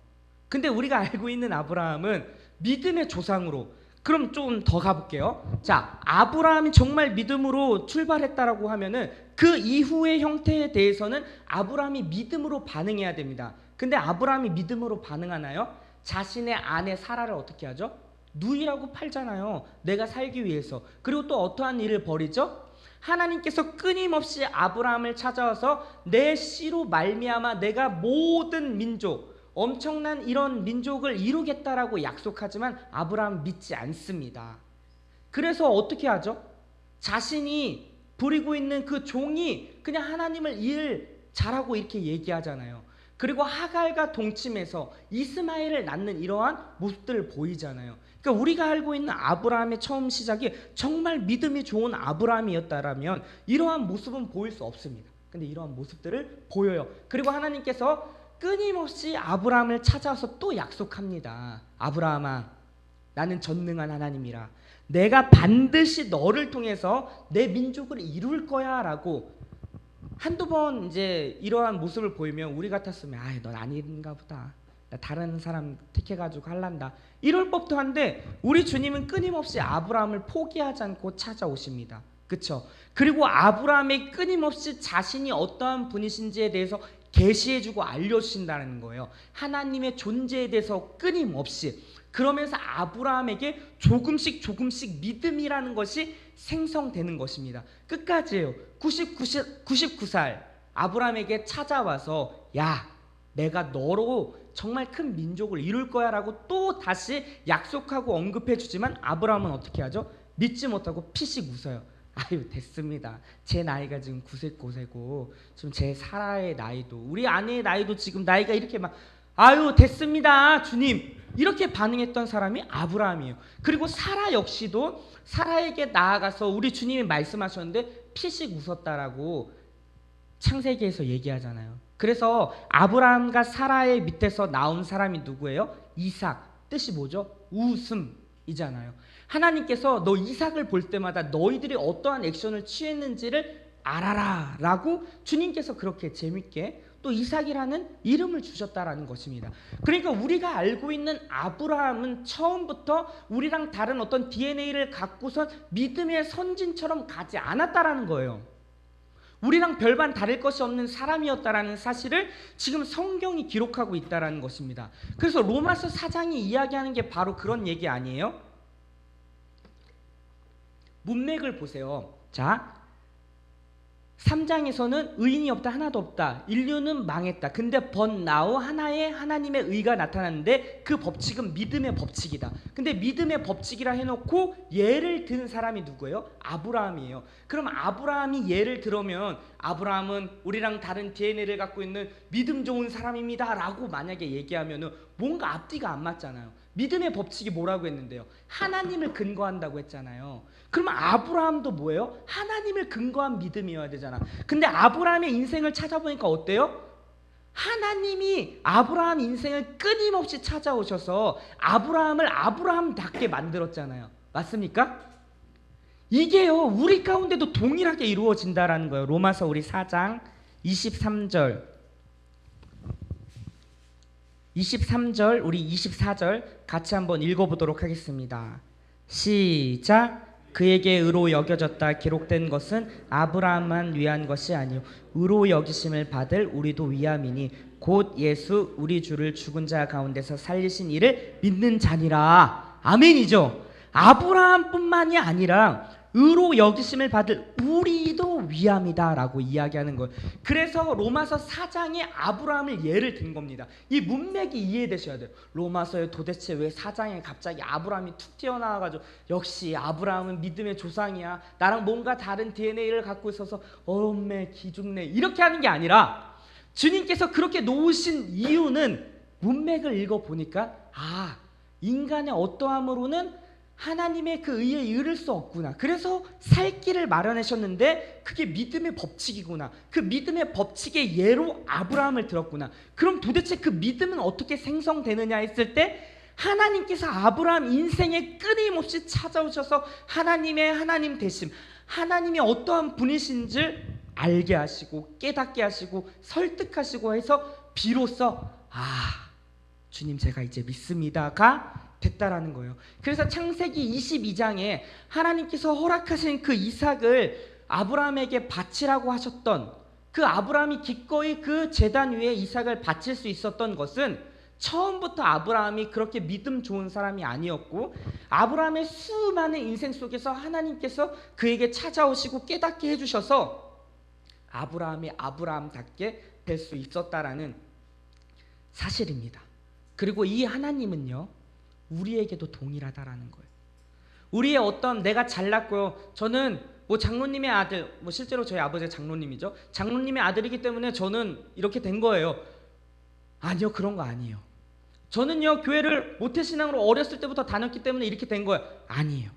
근데 우리가 알고 있는 아브라함은 믿음의 조상으로, 그럼 좀 더 가볼게요. 자, 아브라함이 정말 믿음으로 출발했다라고 하면은 그 이후의 형태에 대해서는 아브라함이 믿음으로 반응해야 됩니다. 근데 아브라함이 믿음으로 반응하나요? 자신의 아내 사라를 어떻게 하죠? 누이라고 팔잖아요. 내가 살기 위해서. 그리고 또 어떠한 일을 벌이죠? 하나님께서 끊임없이 아브라함을 찾아와서 내 씨로 말미암아 내가 모든 민족, 엄청난 이런 민족을 이루겠다라고 약속하지만 아브라함은 믿지 않습니다. 그래서 어떻게 하죠? 자신이 부리고 있는 그 종이 그냥 하나님을 일 잘하고 이렇게 얘기하잖아요. 그리고 하갈과 동침해서 이스마엘을 낳는 이러한 모습들을 보이잖아요. 그러니까 우리가 알고 있는 아브라함의 처음 시작이 정말 믿음이 좋은 아브라함이었다라면 이러한 모습은 보일 수 없습니다. 근데 이러한 모습들을 보여요. 그리고 하나님께서 끊임없이 아브라함을 찾아와서 또 약속합니다. 아브라함아, 나는 전능한 하나님이라. 내가 반드시 너를 통해서 내 민족을 이룰 거야 라고 한두 번 이제 이러한 모습을 보이면 우리 같았으면 넌 아닌가 보다, 나 다른 사람 택해가지고 할란다, 이럴 법도 한데 우리 주님은 끊임없이 아브라함을 포기하지 않고 찾아오십니다. 그쵸? 그리고 아브라함이 끊임없이 자신이 어떠한 분이신지에 대해서 계시해주고 알려주신다는 거예요. 하나님의 존재에 대해서 끊임없이. 그러면서 아브라함에게 조금씩 믿음이라는 것이 생성되는 것입니다. 끝까지예요. 99살 아브라함에게 찾아와서 야, 내가 너로 정말 큰 민족을 이룰 거야 라고 또 다시 약속하고 언급해 주지만 아브라함은 어떻게 하죠? 믿지 못하고 피식 웃어요. 아유, 됐습니다. 제 나이가 지금 99세고 지금 제 사라의 나이도, 우리 아내의 나이도 지금 나이가 이렇게 막, 아유, 됐습니다 주님, 이렇게 반응했던 사람이 아브라함이에요. 그리고 사라 역시도 사라에게 나아가서 우리 주님이 말씀하셨는데 피식 웃었다라고 창세기에서 얘기하잖아요. 그래서 아브라함과 사라의 밑에서 나온 사람이 누구예요? 이삭. 뜻이 뭐죠? 웃음이잖아요. 하나님께서 너 이삭을 볼 때마다 너희들이 어떠한 액션을 취했는지를 알아라 라고 주님께서 그렇게 재밌게 또 이삭이라는 이름을 주셨다라는 것입니다. 그러니까 우리가 알고 있는 아브라함은 처음부터 우리랑 다른 어떤 DNA를 갖고선 믿음의 선진처럼 가지 않았다라는 거예요. 우리랑 별반 다를 것이 없는 사람이었다라는 사실을 지금 성경이 기록하고 있다라는 것입니다. 그래서 로마서 4장이 이야기하는 게 바로 그런 얘기 아니에요? 문맥을 보세요. 자, 3장에서는 의인이 없다, 하나도 없다, 인류는 망했다. 근데 번나우 하나의 하나님의 의가 나타났는데 그 법칙은 믿음의 법칙이다. 근데 믿음의 법칙이라 해놓고 예를 드는 사람이 누구예요? 아브라함이에요. 그럼 아브라함이 예를 들으면 아브라함은 우리랑 다른 DNA를 갖고 있는 믿음 좋은 사람입니다 라고 만약에 얘기하면 뭔가 앞뒤가 안 맞잖아요. 믿음의 법칙이 뭐라고 했는데요? 하나님을 근거한다고 했잖아요. 그러면 아브라함도 뭐예요? 하나님을 근거한 믿음이어야 되잖아. 근데 아브라함의 인생을 찾아보니까 어때요? 하나님이 아브라함 인생을 끊임없이 찾아오셔서 아브라함을 아브라함답게 만들었잖아요. 맞습니까? 이게요 우리 가운데도 동일하게 이루어진다라는 거예요. 로마서 우리 4장 23절 우리 24절 같이 한번 읽어보도록 하겠습니다. 시작. 그에게 의로 여겨졌다 기록된 것은 아브라함만 위한 것이 아니요 의로 여기심을 받을 우리도 위함이니 곧 예수 우리 주를 죽은 자 가운데서 살리신 이를 믿는 자니라. 아멘이죠. 아브라함뿐만이 아니라 의로 여기심을 받을 우리도 위함이다 라고 이야기하는 거예요. 그래서 로마서 4장에 아브라함을 예를 든 겁니다. 이 문맥이 이해되셔야 돼요. 로마서에 도대체 왜 4장에 갑자기 아브라함이 툭 튀어나와가지고 역시 아브라함은 믿음의 조상이야, 나랑 뭔가 다른 DNA를 갖고 있어서 엄매 기죽네 이렇게 하는 게 아니라 주님께서 그렇게 놓으신 이유는 문맥을 읽어보니까 인간의 어떠함으로는 하나님의 그 의에 이를 수 없구나. 그래서 살 길을 마련하셨는데 그게 믿음의 법칙이구나. 그 믿음의 법칙의 예로 아브라함을 들었구나. 그럼 도대체 그 믿음은 어떻게 생성되느냐 했을 때 하나님께서 아브라함 인생에 끊임없이 찾아오셔서 하나님의 하나님 되심, 하나님이 어떠한 분이신지 알게 하시고 깨닫게 하시고 설득하시고 해서 비로소 주님 제가 이제 믿습니다가 됐다라는 거예요. 그래서 창세기 22장에 하나님께서 허락하신 그 이삭을 아브라함에게 바치라고 하셨던 그 아브라함이 기꺼이 그 제단 위에 이삭을 바칠 수 있었던 것은 처음부터 아브라함이 그렇게 믿음 좋은 사람이 아니었고 아브라함의 수많은 인생 속에서 하나님께서 그에게 찾아오시고 깨닫게 해주셔서 아브라함이 아브라함답게 될 수 있었다라는 사실입니다. 그리고 이 하나님은요 우리에게도 동일하다라는 거예요. 우리의 어떤 내가 잘났고요, 저는 장로님의 아들, 실제로 저희 아버지가 장로님이죠. 장로님의 아들이기 때문에 저는 이렇게 된 거예요. 아니요, 그런 거 아니에요. 저는요 교회를 모태신앙으로 어렸을 때부터 다녔기 때문에 이렇게 된 거예요. 아니에요.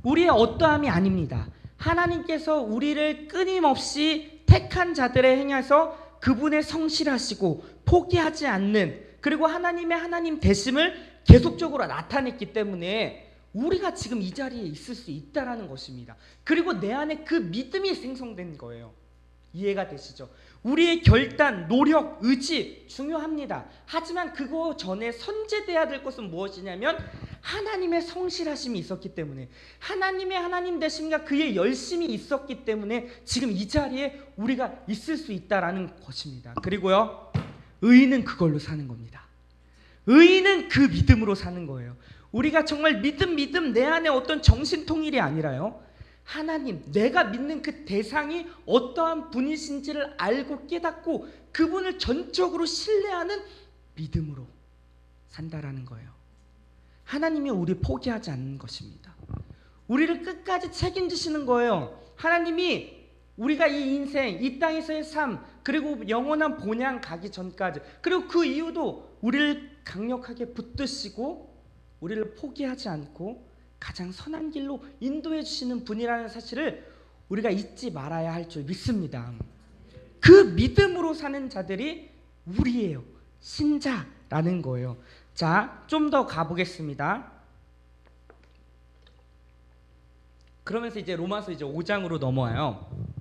우리의 어떠함이 아닙니다. 하나님께서 우리를 끊임없이 택한 자들에 행해서 그분의 성실하시고 포기하지 않는, 그리고 하나님의 하나님 되심을 계속적으로 나타냈기 때문에 우리가 지금 이 자리에 있을 수 있다라는 것입니다. 그리고 내 안에 그 믿음이 생성된 거예요. 이해가 되시죠? 우리의 결단, 노력, 의지 중요합니다. 하지만 그거 전에 선제돼야 될 것은 무엇이냐면 하나님의 성실하심이 있었기 때문에, 하나님의 하나님 되심과 그의 열심이 있었기 때문에 지금 이 자리에 우리가 있을 수 있다라는 것입니다. 그리고요 의인은 그걸로 사는 겁니다. 의인은 그 믿음으로 사는 거예요. 우리가 정말 믿음 내 안에 어떤 정신통일이 아니라요, 하나님, 내가 믿는 그 대상이 어떠한 분이신지를 알고 깨닫고 그분을 전적으로 신뢰하는 믿음으로 산다라는 거예요. 하나님이 우리를 포기하지 않는 것입니다. 우리를 끝까지 책임지시는 거예요. 하나님이 우리가 이 인생, 이 땅에서의 삶, 그리고 영원한 본향 가기 전까지, 그리고 그 이유도 우리를 강력하게 붙드시고 우리를 포기하지 않고 가장 선한 길로 인도해 주시는 분이라는 사실을 우리가 잊지 말아야 할 줄 믿습니다. 그 믿음으로 사는 자들이 우리예요. 신자라는 거예요. 자, 좀 더 가보겠습니다. 그러면서 이제 로마서 5장으로 넘어와요.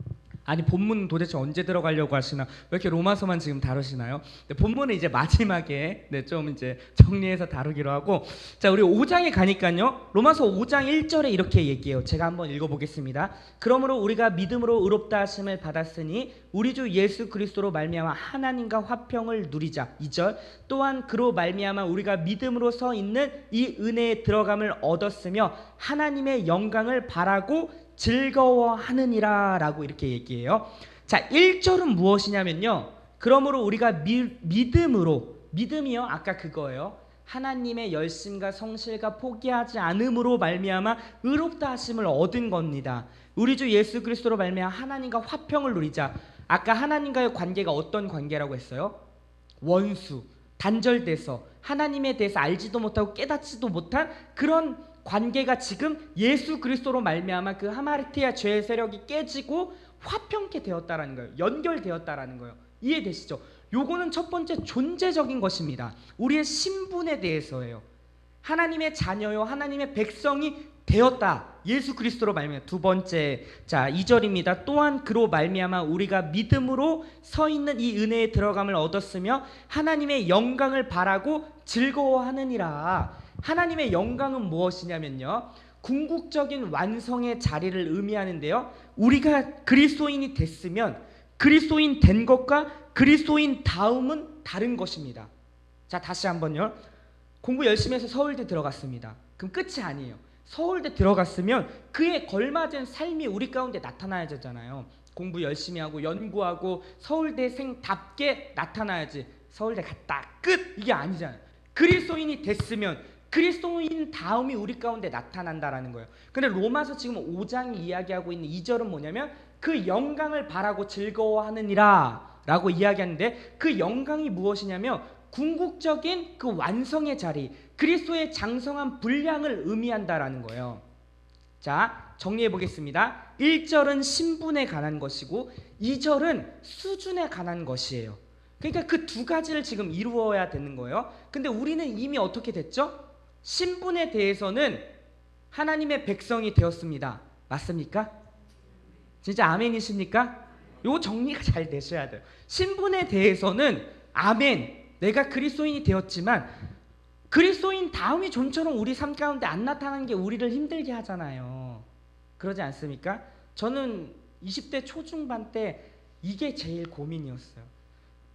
아니 본문 도대체 언제 들어가려고 하시나, 왜 이렇게 로마서만 지금 다루시나요? 본문은 이제 마지막에 좀 이제 정리해서 다루기로 하고, 자 우리 5장에 가니까요 로마서 5장 1절에 이렇게 얘기해요. 제가 한번 읽어보겠습니다. 그러므로 우리가 믿음으로 의롭다 하심을 받았으니 우리 주 예수 그리스도로 말미암아 하나님과 화평을 누리자. 2절, 또한 그로 말미암아 우리가 믿음으로 서 있는 이 은혜에 들어감을 얻었으며 하나님의 영광을 바라고 즐거워하느니라 라고 이렇게 얘기해요. 자, 1절은 무엇이냐면요, 그러므로 우리가 믿음이요, 아까 그거예요. 하나님의 열심과 성실과 포기하지 않음으로 말미암아 의롭다 하심을 얻은 겁니다. 우리 주 예수 그리스도로 말미암아 하나님과 화평을 누리자. 아까 하나님과의 관계가 어떤 관계라고 했어요? 원수, 단절돼서 하나님에 대해서 알지도 못하고 깨닫지도 못한 그런 관계가 지금 예수 그리스도로 말미암아 그 하마르티아 죄의 세력이 깨지고 화평케 되었다라는 거예요. 연결되었다라는 거예요. 이해되시죠? 요거는 첫 번째 존재적인 것입니다. 우리의 신분에 대해서예요. 하나님의 자녀요, 하나님의 백성이 되었다. 예수 그리스도로 말미암아. 두 번째, 자 2절입니다. 또한 그로 말미암아 우리가 믿음으로 서 있는 이 은혜에 들어감을 얻었으며 하나님의 영광을 바라고 즐거워하느니라. 하나님의 영광은 무엇이냐면요, 궁극적인 완성의 자리를 의미하는데요, 우리가 그리스도인이 됐으면 그리스도인 된 것과 그리스도인 다음은 다른 것입니다. 자, 다시 한번요. 공부 열심히 해서 서울대 들어갔습니다. 그럼 끝이 아니에요. 서울대 들어갔으면 그에 걸맞은 삶이 우리 가운데 나타나야 되잖아요. 공부 열심히 하고 연구하고 서울대생답게 나타나야지. 서울대 갔다 끝, 이게 아니잖아요. 그리스도인이 됐으면 그리스도인 다음이 우리 가운데 나타난다라는 거예요. 근데 로마서 지금 5장이 이야기하고 있는 2절은 뭐냐면 그 영광을 바라고 즐거워하느니라 라고 이야기하는데, 그 영광이 무엇이냐면 궁극적인 그 완성의 자리, 그리스도의 장성한 분량을 의미한다라는 거예요. 자, 정리해 보겠습니다. 1절은 신분에 관한 것이고 2절은 수준에 관한 것이에요. 그러니까 그 두 가지를 지금 이루어야 되는 거예요. 근데 우리는 이미 어떻게 됐죠? 신분에 대해서는 하나님의 백성이 되었습니다. 맞습니까? 진짜 아멘이십니까? 요 정리가 잘 되셔야 돼요. 신분에 대해서는 아멘, 내가 그리스도인이 되었지만 그리스도인 다음이 좀처럼 우리 삶 가운데 안 나타나는 게 우리를 힘들게 하잖아요. 그러지 않습니까? 저는 20대 초중반 때 이게 제일 고민이었어요.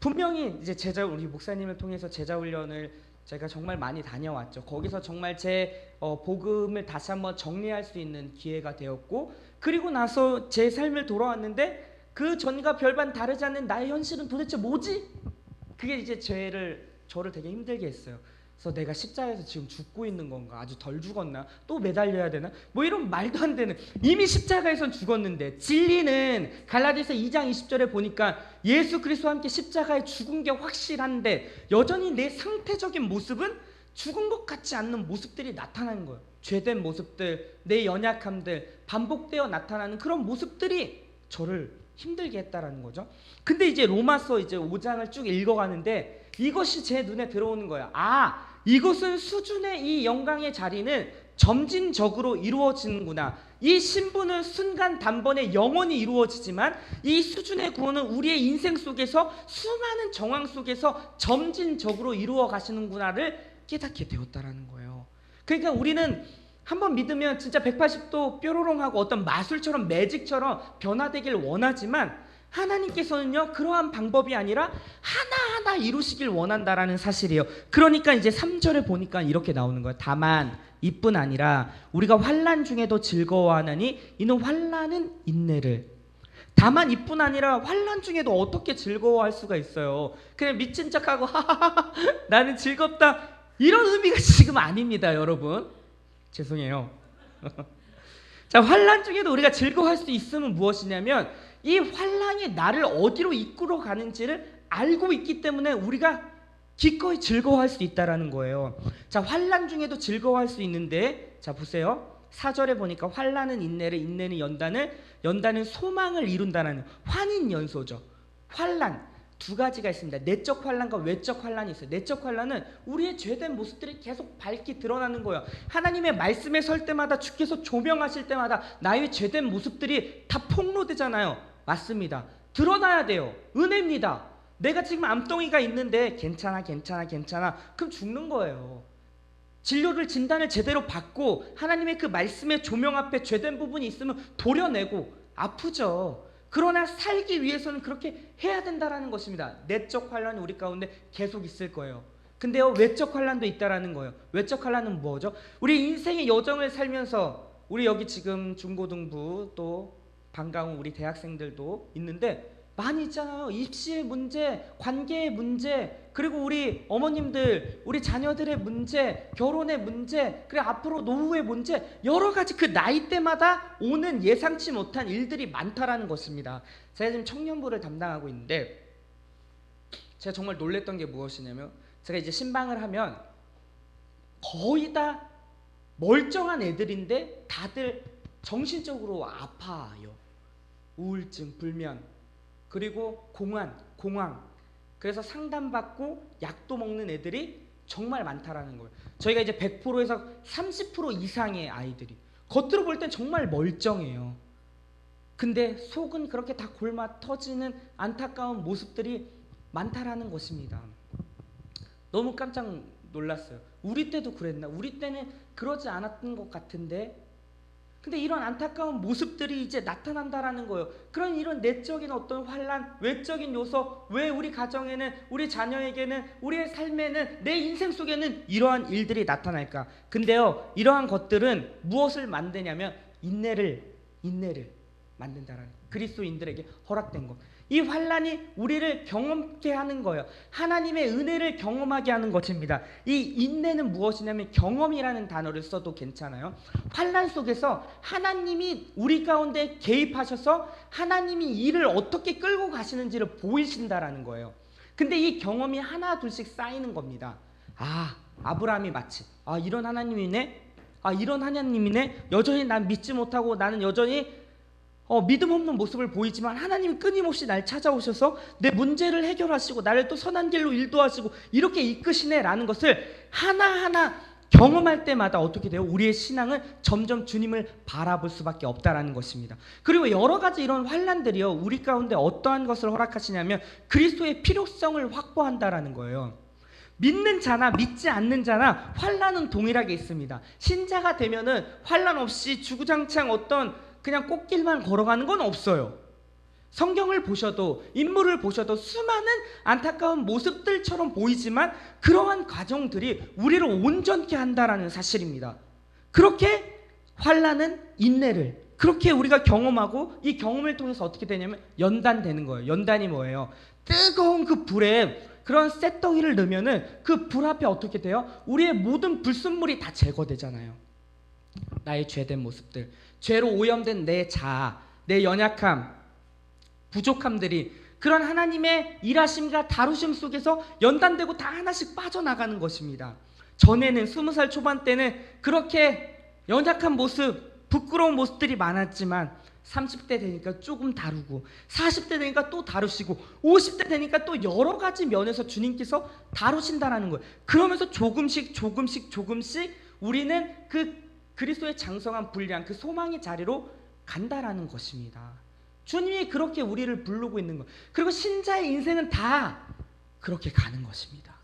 분명히 이제 우리 목사님을 통해서 제자 훈련을 제가 정말 많이 다녀왔죠. 거기서 정말 제 복음을 다시 한번 정리할 수 있는 기회가 되었고, 그리고 나서 제 삶을 돌아왔는데 그 전과 별반 다르지 않는 나의 현실은 도대체 뭐지? 그게 이제 저를 되게 힘들게 했어요. 그래서 내가 십자가에서 지금 죽고 있는 건가? 아주 덜 죽었나? 또 매달려야 되나? 뭐 이런 말도 안 되는, 이미 십자가에선 죽었는데, 진리는 갈라디아서 2장 20절에 보니까 예수 그리스도와 함께 십자가에 죽은 게 확실한데 여전히 내 상태적인 모습은 죽은 것 같지 않는 모습들이 나타나는 거예요. 죄된 모습들, 내 연약함들, 반복되어 나타나는 그런 모습들이 저를 힘들게 했다라는 거죠. 근데 이제 로마서 이제 5장을 쭉 읽어가는데 이것이 제 눈에 들어오는 거예요. 아, 이것은 수준의 이 영광의 자리는 점진적으로 이루어지는구나. 이 신분은 순간 단번에 영원히 이루어지지만 이 수준의 구원은 우리의 인생 속에서 수많은 정황 속에서 점진적으로 이루어 가시는구나를 깨닫게 되었다라는 거예요. 그러니까 우리는 한번 믿으면 진짜 180도 뾰로롱하고 어떤 마술처럼 매직처럼 변화되길 원하지만 하나님께서는요, 그러한 방법이 아니라 하나하나 이루시길 원한다라는 사실이에요. 그러니까 이제 3절에 보니까 이렇게 나오는 거예요. 다만 이뿐 아니라 우리가 환난 중에도 즐거워하나니 이는 환난은 인내를. 다만 이뿐 아니라 환난 중에도 어떻게 즐거워할 수가 있어요? 그냥 미친 척하고 하하하 나는 즐겁다, 이런 의미가 지금 아닙니다, 여러분. 죄송해요. 자, 환난 중에도 우리가 즐거워할 수 있음은 무엇이냐면 이 환난이 나를 어디로 이끌어 가는지를 알고 있기 때문에 우리가 기꺼이 즐거워할 수 있다라는 거예요. 자, 환난 중에도 즐거워할 수 있는데, 자 보세요. 4절에 보니까 환난은 인내를, 인내는 연단을, 연단은 소망을 이룬다는 환인연소죠. 환난 두 가지가 있습니다. 내적 환난과 외적 환난이 있어요. 내적 환난은 우리의 죄된 모습들이 계속 밝게 드러나는 거예요. 하나님의 말씀에 설 때마다 주께서 조명하실 때마다 나의 죄된 모습들이 다 폭로되잖아요. 맞습니다. 드러나야 돼요. 은혜입니다. 내가 지금 암덩이가 있는데 괜찮아 그럼 죽는 거예요. 진료를, 진단을 제대로 받고 하나님의 그 말씀의 조명 앞에 죄된 부분이 있으면 도려내고 아프죠. 그러나 살기 위해서는 그렇게 해야 된다라는 것입니다. 내적 환난이 우리 가운데 계속 있을 거예요. 근데요, 외적 환난도 있다라는 거예요. 외적 환난은 뭐죠? 우리 인생의 여정을 살면서 우리 여기 지금 중고등부 또 반가운 우리 대학생들도 있는데 많이 있잖아요. 입시의 문제, 관계의 문제, 그리고 우리 어머님들, 우리 자녀들의 문제, 결혼의 문제, 그리고 앞으로 노후의 문제, 여러 가지 그 나이대마다 오는 예상치 못한 일들이 많다라는 것입니다. 제가 지금 청년부를 담당하고 있는데 제가 정말 놀랬던 게 무엇이냐면, 제가 이제 신방을 하면 거의 다 멀쩡한 애들인데 다들 정신적으로 아파요. 우울증, 불면, 그리고 공황. 그래서 상담받고 약도 먹는 애들이 정말 많다라는 거예요. 저희가 이제 100%에서 30% 이상의 아이들이 겉으로 볼 땐 정말 멀쩡해요. 근데 속은 그렇게 다 골마 터지는 안타까운 모습들이 많다라는 것입니다. 너무 깜짝 놀랐어요. 우리 때도 그랬나? 우리 때는 그러지 않았던 것 같은데, 근데 이런 안타까운 모습들이 이제 나타난다라는 거예요. 그런 이런 내적인 어떤 환란, 외적인 요소, 왜 우리 가정에는, 우리 자녀에게는, 우리의 삶에는, 내 인생 속에는 이러한 일들이 나타날까? 근데요, 이러한 것들은 무엇을 만드냐면 인내를 만든다라는 거예요. 그리스도인들에게 허락된 것. 이 환란이 우리를 경험케 하는 거예요. 하나님의 은혜를 경험하게 하는 것입니다. 이 인내는 무엇이냐면 경험이라는 단어를 써도 괜찮아요. 환란 속에서 하나님이 우리 가운데 개입하셔서 하나님이 일을 어떻게 끌고 가시는지를 보이신다라는 거예요. 근데 이 경험이 하나 둘씩 쌓이는 겁니다. 아브라함이 마치 이런 하나님이네, 이런 하나님이네. 여전히 난 믿지 못하고 나는 여전히 믿음 없는 모습을 보이지만 하나님이 끊임없이 날 찾아오셔서 내 문제를 해결하시고 나를 또 선한 길로 인도하시고 이렇게 이끄시네 라는 것을 하나하나 경험할 때마다 어떻게 돼요? 우리의 신앙은 점점 주님을 바라볼 수밖에 없다라는 것입니다. 그리고 여러 가지 이런 환란들이요, 우리 가운데 어떠한 것을 허락하시냐면 그리스도의 필요성을 확보한다라는 거예요. 믿는 자나 믿지 않는 자나 환란은 동일하게 있습니다. 신자가 되면은 환란 없이 주구장창 어떤 그냥 꽃길만 걸어가는 건 없어요. 성경을 보셔도, 인물을 보셔도 수많은 안타까운 모습들처럼 보이지만 그러한 과정들이 우리를 온전케 한다라는 사실입니다. 그렇게 환란은 인내를, 그렇게 우리가 경험하고 이 경험을 통해서 어떻게 되냐면 연단되는 거예요. 연단이 뭐예요? 뜨거운 그 불에 그런 쇳덩이를 넣으면은 그 불 앞에 어떻게 돼요? 우리의 모든 불순물이 다 제거되잖아요. 나의 죄된 모습들, 죄로 오염된 내 자아, 내 연약함, 부족함들이 그런 하나님의 일하심과 다루심 속에서 연단되고 다 하나씩 빠져나가는 것입니다. 전에는 20살 초반 때는 그렇게 연약한 모습, 부끄러운 모습들이 많았지만 30대 되니까 조금 다루고, 40대 되니까 또 다루시고, 50대 되니까 또 여러 가지 면에서 주님께서 다루신다라는 거예요. 그러면서 조금씩 우리는 그 그리스도의 장성한 분량, 그 소망의 자리로 간다라는 것입니다. 주님이 그렇게 우리를 부르고 있는 거예요. 그리고 신자의 인생은 다 그렇게 가는 것입니다.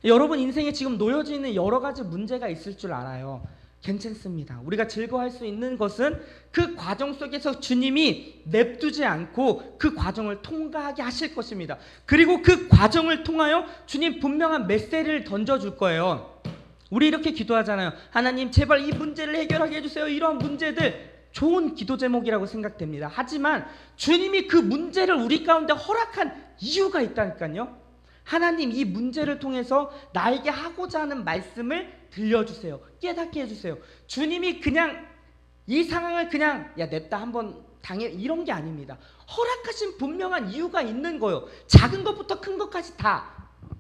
여러분 인생에 지금 놓여져 있는 여러 가지 문제가 있을 줄 알아요. 괜찮습니다. 우리가 즐거워할 수 있는 것은 그 과정 속에서 주님이 냅두지 않고 그 과정을 통과하게 하실 것입니다. 그리고 그 과정을 통하여 주님 분명한 메시지를 던져줄 거예요. 우리 이렇게 기도하잖아요. 하나님 제발 이 문제를 해결하게 해주세요. 이런 문제들 좋은 기도 제목이라고 생각됩니다. 하지만 주님이 그 문제를 우리 가운데 허락한 이유가 있다니까요. 하나님 이 문제를 통해서 나에게 하고자 하는 말씀을 들려주세요. 깨닫게 해주세요. 주님이 그냥 이 상황을 그냥 냅다 한번 당해 이런 게 아닙니다. 허락하신 분명한 이유가 있는 거예요. 작은 것부터 큰 것까지 다.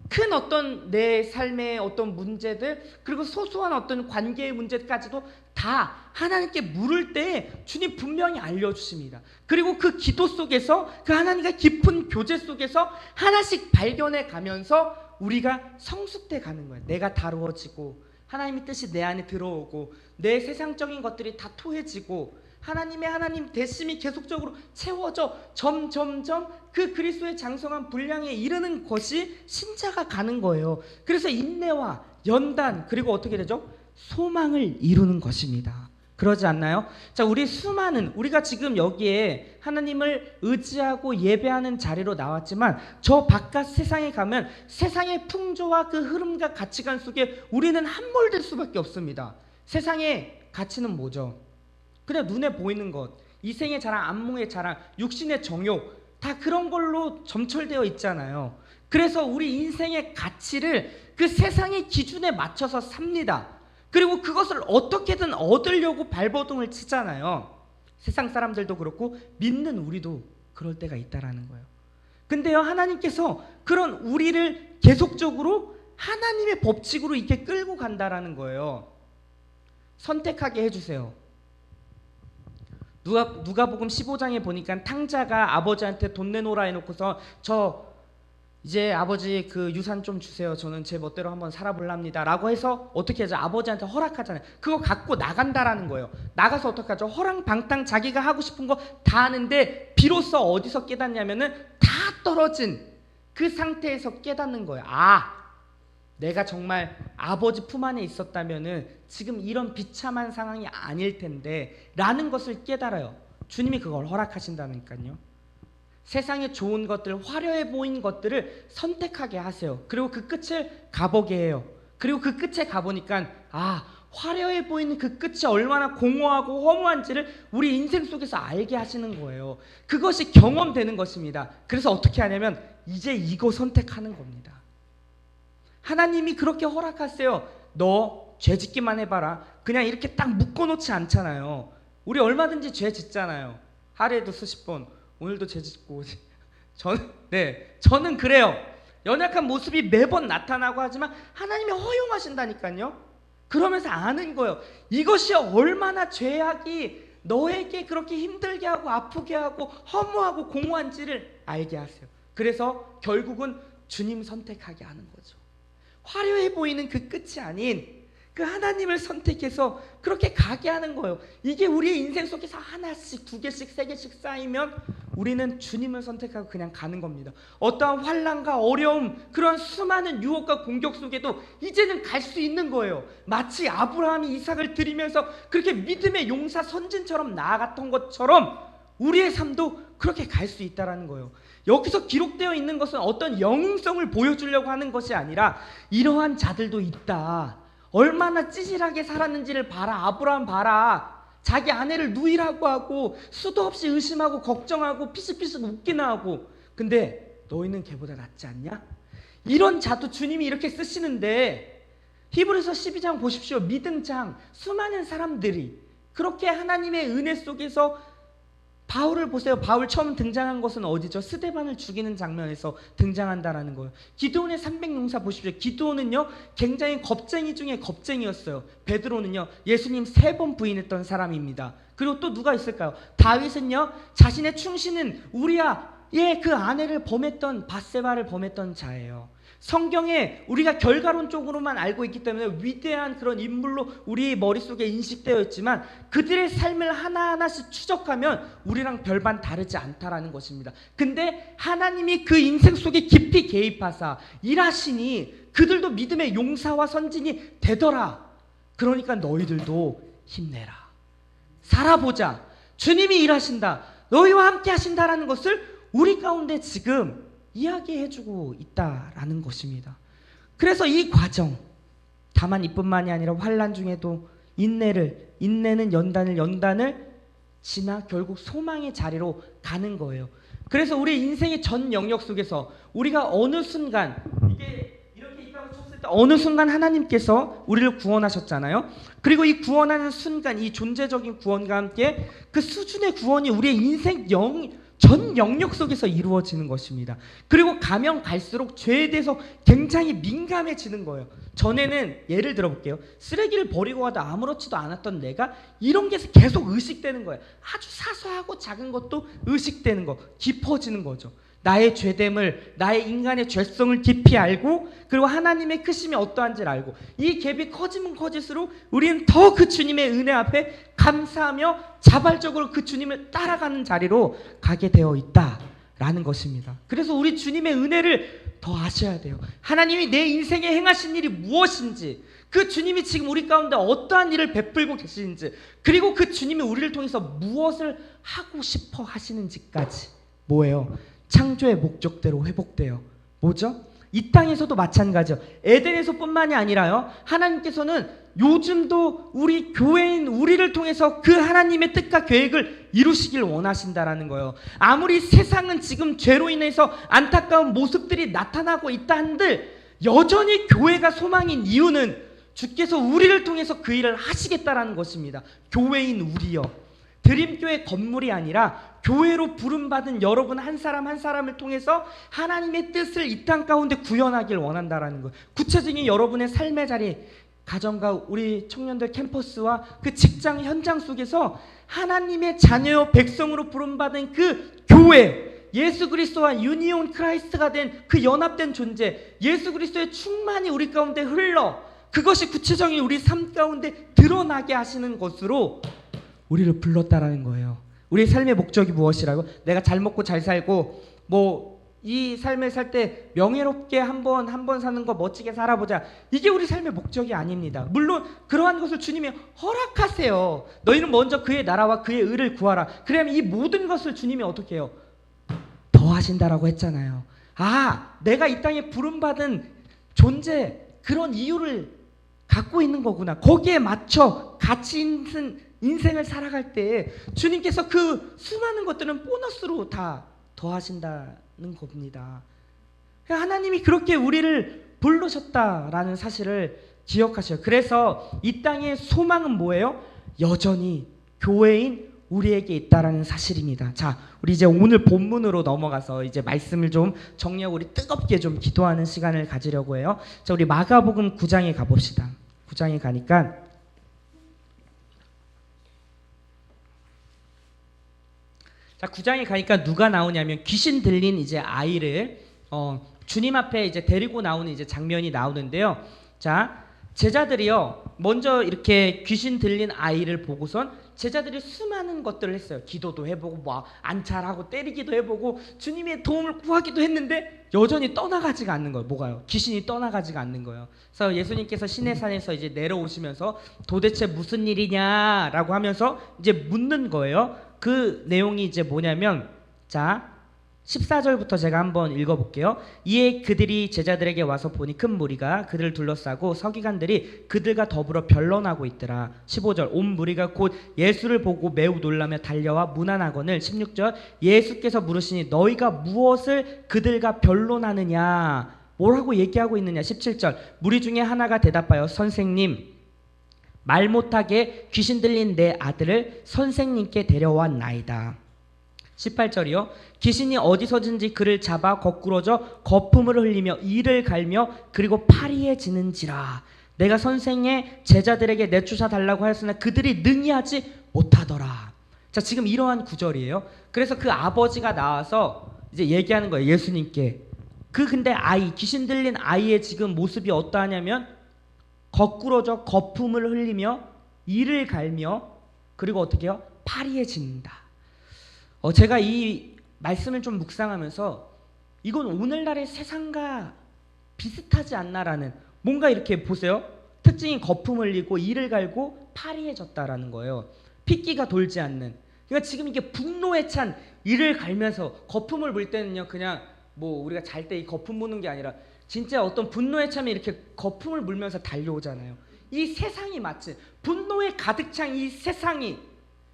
큰 어떤 내 삶의 어떤 문제들, 그리고 소소한 어떤 관계의 문제까지도 다 하나님께 물을 때 주님 분명히 알려주십니다. 그리고 그 기도 속에서 그 하나님과 깊은 교제 속에서 하나씩 발견해 가면서 우리가 성숙돼 가는 거예요. 내가 다루어지고 하나님의 뜻이 내 안에 들어오고 내 세상적인 것들이 다 토해지고 하나님의 하나님 되심이 계속적으로 채워져 점점점 그 그리스도의 장성한 분량에 이르는 것이 신자가 가는 거예요. 그래서 인내와 연단, 그리고 어떻게 되죠? 소망을 이루는 것입니다. 그러지 않나요? 자, 우리가 지금 여기에 하나님을 의지하고 예배하는 자리로 나왔지만 저 바깥 세상에 가면 세상의 풍조와 그 흐름과 가치관 속에 우리는 함몰될 수밖에 없습니다. 세상의 가치는 뭐죠? 그냥 눈에 보이는 것, 이생의 자랑, 안목의 자랑, 육신의 정욕, 다 그런 걸로 점철되어 있잖아요. 그래서 우리 인생의 가치를 그 세상의 기준에 맞춰서 삽니다. 그리고 그것을 어떻게든 얻으려고 발버둥을 치잖아요. 세상 사람들도 그렇고 믿는 우리도 그럴 때가 있다라는 거예요. 근데요, 하나님께서 그런 우리를 계속적으로 하나님의 법칙으로 이렇게 끌고 간다라는 거예요. 선택하게 해주세요. 누가복음 15장에 보니까 탕자가 아버지한테 돈 내놓으라 해놓고서 저 이제 아버지 그 유산 좀 주세요. 저는 제 멋대로 한번 살아볼랍니다. 라고 해서 어떻게 하죠? 아버지한테 허락하잖아요. 그거 갖고 나간다라는 거예요. 나가서 어떻게 하죠? 허랑방탕 자기가 하고 싶은 거 다 하는데 비로소 어디서 깨닫냐면은 다 떨어진 그 상태에서 깨닫는 거예요. 내가 정말 아버지 품 안에 있었다면은 지금 이런 비참한 상황이 아닐 텐데 라는 것을 깨달아요. 주님이 그걸 허락하신다니까요. 세상에 좋은 것들, 화려해 보이는 것들을 선택하게 하세요. 그리고 그 끝을 가보게 해요. 그리고 그 끝에 가보니까 화려해 보이는 그 끝이 얼마나 공허하고 허무한지를 우리 인생 속에서 알게 하시는 거예요. 그것이 경험되는 것입니다. 그래서 어떻게 하냐면 이제 이거 선택하는 겁니다. 하나님이 그렇게 허락하세요. 너 죄 짓기만 해봐라. 그냥 이렇게 딱 묶어놓지 않잖아요. 우리 얼마든지 죄 짓잖아요. 하루에도 수십 번. 오늘도 죄 짓고 저는 그래요. 연약한 모습이 매번 나타나고 하지만 하나님이 허용하신다니까요. 그러면서 아는 거예요. 이것이 얼마나 죄악이 너에게 그렇게 힘들게 하고 아프게 하고 허무하고 공허한지를 알게 하세요. 그래서 결국은 주님 선택하게 하는 거죠. 화려해 보이는 그 끝이 아닌 그 하나님을 선택해서 그렇게 가게 하는 거예요. 이게 우리의 인생 속에서 하나씩, 두 개씩, 세 개씩 쌓이면 우리는 주님을 선택하고 그냥 가는 겁니다. 어떠한 환난과 어려움, 그런 수많은 유혹과 공격 속에도 이제는 갈 수 있는 거예요. 마치 아브라함이 이삭을 드리면서 그렇게 믿음의 용사 선진처럼 나아갔던 것처럼 우리의 삶도 그렇게 갈 수 있다는 거예요. 여기서 기록되어 있는 것은 어떤 영웅성을 보여주려고 하는 것이 아니라 이러한 자들도 있다. 얼마나 찌질하게 살았는지를 봐라. 아브라함 봐라. 자기 아내를 누이라고 하고 수도 없이 의심하고 걱정하고 피식피식 웃기나 하고, 근데 너희는 걔보다 낫지 않냐? 이런 자도 주님이 이렇게 쓰시는데, 히브리서 12장 보십시오. 믿음장 수많은 사람들이 그렇게 하나님의 은혜 속에서 바울을 보세요. 바울 처음 등장한 것은 어디죠? 스데반을 죽이는 장면에서 등장한다라는 거예요. 기드온의 300용사 보십시오. 기드온은요 굉장히 겁쟁이 중에 겁쟁이였어요. 베드로는요 예수님 3번 부인했던 사람입니다. 그리고 또 누가 있을까요? 다윗은요 자신의 충신은 우리아의 그 아내를 범했던 밧세바를 범했던 자예요. 성경에 우리가 결과론적으로만 알고 있기 때문에 위대한 그런 인물로 우리 머릿속에 인식되어 있지만 그들의 삶을 하나하나씩 추적하면 우리랑 별반 다르지 않다라는 것입니다. 근데 하나님이 그 인생 속에 깊이 개입하사 일하시니 그들도 믿음의 용사와 선진이 되더라. 그러니까 너희들도 힘내라. 살아보자. 주님이 일하신다. 너희와 함께 하신다라는 것을 우리 가운데 지금 이야기해주고 있다라는 것입니다. 그래서 이 과정, 다만 이뿐만이 아니라 환난 중에도 인내는 연단을 지나 결국 소망의 자리로 가는 거예요. 그래서 우리 인생의 전 영역 속에서 우리가 어느 순간 이게 이렇게 입학을 쳤을 때 어느 순간 하나님께서 우리를 구원하셨잖아요. 그리고 이 구원하는 순간, 이 존재적인 구원과 함께 그 수준의 구원이 우리의 인생 전 영역 속에서 이루어지는 것입니다. 그리고 가면 갈수록 죄에 대해서 굉장히 민감해지는 거예요. 전에는 예를 들어볼게요. 쓰레기를 버리고 가도 아무렇지도 않았던 내가 이런 게 계속 의식되는 거예요. 아주 사소하고 작은 것도 의식되는 거, 깊어지는 거죠. 나의 죄됨을, 나의 인간의 죄성을 깊이 알고 그리고 하나님의 크심이 어떠한지를 알고 이 갭이 커지면 커질수록 우리는 더 그 주님의 은혜 앞에 감사하며 자발적으로 그 주님을 따라가는 자리로 가게 되어 있다라는 것입니다. 그래서 우리 주님의 은혜를 더 아셔야 돼요. 하나님이 내 인생에 행하신 일이 무엇인지, 그 주님이 지금 우리 가운데 어떠한 일을 베풀고 계시는지, 그리고 그 주님이 우리를 통해서 무엇을 하고 싶어 하시는지까지 뭐예요? 창조의 목적대로 회복돼요. 뭐죠? 이 땅에서도 마찬가지요. 에덴에서뿐만이 아니라요. 하나님께서는 요즘도 우리 교회인 우리를 통해서 그 하나님의 뜻과 계획을 이루시길 원하신다라는 거예요. 아무리 세상은 지금 죄로 인해서 안타까운 모습들이 나타나고 있다 한들 여전히 교회가 소망인 이유는 주께서 우리를 통해서 그 일을 하시겠다라는 것입니다. 교회인 우리요. 드림교회 건물이 아니라 교회로 부름받은 여러분 한 사람 한 사람을 통해서 하나님의 뜻을 이 땅 가운데 구현하길 원한다라는 거예요. 구체적인 여러분의 삶의 자리, 가정과 우리 청년들 캠퍼스와 그 직장 현장 속에서 하나님의 자녀요 백성으로 부름받은 그 교회, 예수 그리스도와 유니온 크라이스트가 된 그 연합된 존재, 예수 그리스도의 충만이 우리 가운데 흘러 그것이 구체적인 우리 삶 가운데 드러나게 하시는 것으로 우리를 불렀다라는 거예요. 우리의 삶의 목적이 무엇이라고? 내가 잘 먹고 잘 살고 이 삶을 살 때 명예롭게 한 번 사는 거 멋지게 살아보자. 이게 우리 삶의 목적이 아닙니다. 물론 그러한 것을 주님이 허락하세요. 너희는 먼저 그의 나라와 그의 의를 구하라. 그러면 이 모든 것을 주님이 어떻게 해요? 더하신다라고 했잖아요. 내가 이 땅에 부름받은 존재, 그런 이유를 갖고 있는 거구나. 거기에 맞춰 가치 있는 인생을 살아갈 때 주님께서 그 수많은 것들은 보너스로 다 더하신다는 겁니다. 하나님이 그렇게 우리를 부르셨다라는 사실을 기억하셔요. 그래서 이 땅의 소망은 뭐예요? 여전히 교회인 우리에게 있다라는 사실입니다. 자, 우리 이제 오늘 본문으로 넘어가서 이제 말씀을 좀 정리하고 우리 뜨겁게 좀 기도하는 시간을 가지려고 해요. 자, 우리 마가복음 9장에 가봅시다. 9장에 가니까 자, 9장에 가니까 누가 나오냐면 귀신 들린 이제 아이를 주님 앞에 이제 데리고 나오는 이제 장면이 나오는데요. 자, 제자들이요. 먼저 이렇게 귀신 들린 아이를 보고선 제자들이 수많은 것들을 했어요. 기도도 해보고 안찰하고 때리기도 해보고 주님의 도움을 구하기도 했는데 여전히 떠나가지가 않는 거예요. 뭐가요? 귀신이 떠나가지가 않는 거예요. 그래서 예수님께서 시내산에서 이제 내려오시면서 도대체 무슨 일이냐라고 하면서 이제 묻는 거예요. 그 내용이 이제 뭐냐면, 자 14절부터 제가 한번 읽어볼게요. 이에 그들이 제자들에게 와서 보니 큰 무리가 그들을 둘러싸고 서기관들이 그들과 더불어 변론하고 있더라. 15절 온 무리가 곧 예수를 보고 매우 놀라며 달려와 문안하거늘. 16절 예수께서 물으시니 너희가 무엇을 그들과 변론하느냐, 뭐라고 얘기하고 있느냐. 17절 무리 중에 하나가 대답하여 선생님, 말 못하게 귀신 들린 내 아들을 선생님께 데려왔나이다. 18절이요. 귀신이 어디서든지 그를 잡아 거꾸러져 거품을 흘리며 이를 갈며 그리고 파리해지는지라. 내가 선생의 제자들에게 내쫓아 달라고 하였으나 그들이 능히 하지 못하더라. 자, 지금 이러한 구절이에요. 그래서 그 아버지가 나와서 이제 얘기하는 거예요. 예수님께. 근데 귀신 들린 아이의 지금 모습이 어떠하냐면 거꾸러져 거품을 흘리며 이를 갈며 그리고 어떻게 해요? 파리해진다. 제가 이 말씀을 좀 묵상하면서 이건 오늘날의 세상과 비슷하지 않나라는, 뭔가 이렇게 보세요. 특징이 거품 흘리고 이를 갈고 파리해졌다라는 거예요. 핏기가 돌지 않는. 그러니까 지금 이게 분노에 찬 이를 갈면서 거품을 물 때는요, 그냥 우리가 잘 때 이 거품 무는 게 아니라 진짜 어떤 분노에 차면 이렇게 거품을 물면서 달려오잖아요. 이 세상이 마치 분노에 가득 찬 이 세상이,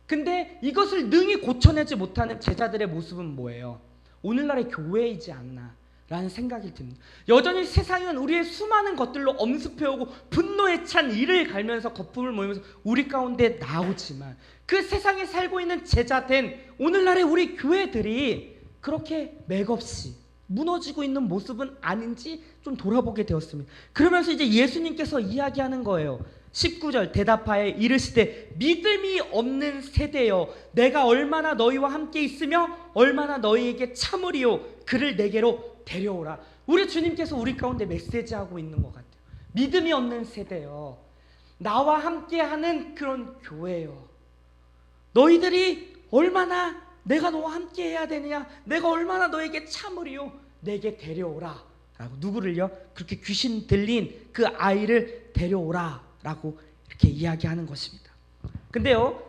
근데 이것을 능히 고쳐내지 못하는 제자들의 모습은 뭐예요? 오늘날의 교회이지 않나 라는 생각이 듭니다. 여전히 세상은 우리의 수많은 것들로 엄습해오고 분노에 찬 이를 갈면서 거품을 모이면서 우리 가운데 나오지만 그 세상에 살고 있는 제자된 오늘날의 우리 교회들이 그렇게 맥없이 무너지고 있는 모습은 아닌지 좀 돌아보게 되었습니다. 그러면서 이제 예수님께서 이야기하는 거예요. 19절 대답하여 이르시되 믿음이 없는 세대여, 내가 얼마나 너희와 함께 있으며 얼마나 너희에게 참으리요, 그를 내게로 데려오라. 우리 주님께서 우리 가운데 메시지하고 있는 것 같아요. 믿음이 없는 세대여, 나와 함께하는 그런 교회요. 너희들이 얼마나 내가 너와 함께 해야 되느냐, 내가 얼마나 너에게 참으리요, 내게 데려오라 라고. 누구를요? 그렇게 귀신 들린 그 아이를 데려오라 라고 이렇게 이야기하는 것입니다. 근데요,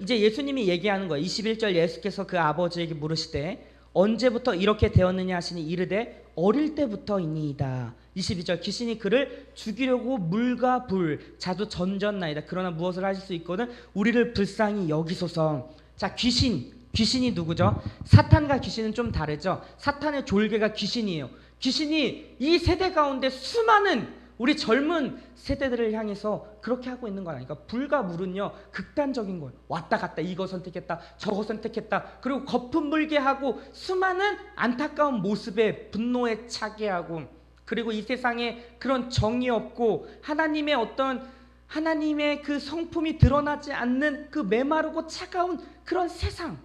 이제 예수님이 얘기하는 거예요. 21절 예수께서 그 아버지에게 물으시되 언제부터 이렇게 되었느냐 하시니 이르되 어릴 때부터이니이다. 22절 귀신이 그를 죽이려고 물과 불 자주 던졌나이다. 그러나 무엇을 하실 수 있거든 우리를 불쌍히 여기소서. 자, 귀신이 누구죠? 사탄과 귀신은 좀 다르죠. 사탄의 졸개가 귀신이에요. 귀신이 이 세대 가운데 수많은 우리 젊은 세대들을 향해서 그렇게 하고 있는 건 아니까. 불과 물은요 극단적인 거예요. 왔다 갔다 이거 선택했다 저거 선택했다. 그리고 거품 물게 하고 수많은 안타까운 모습에 분노에 차게 하고, 그리고 이 세상에 그런 정이 없고 하나님의 그 성품이 드러나지 않는 그 메마르고 차가운 그런 세상,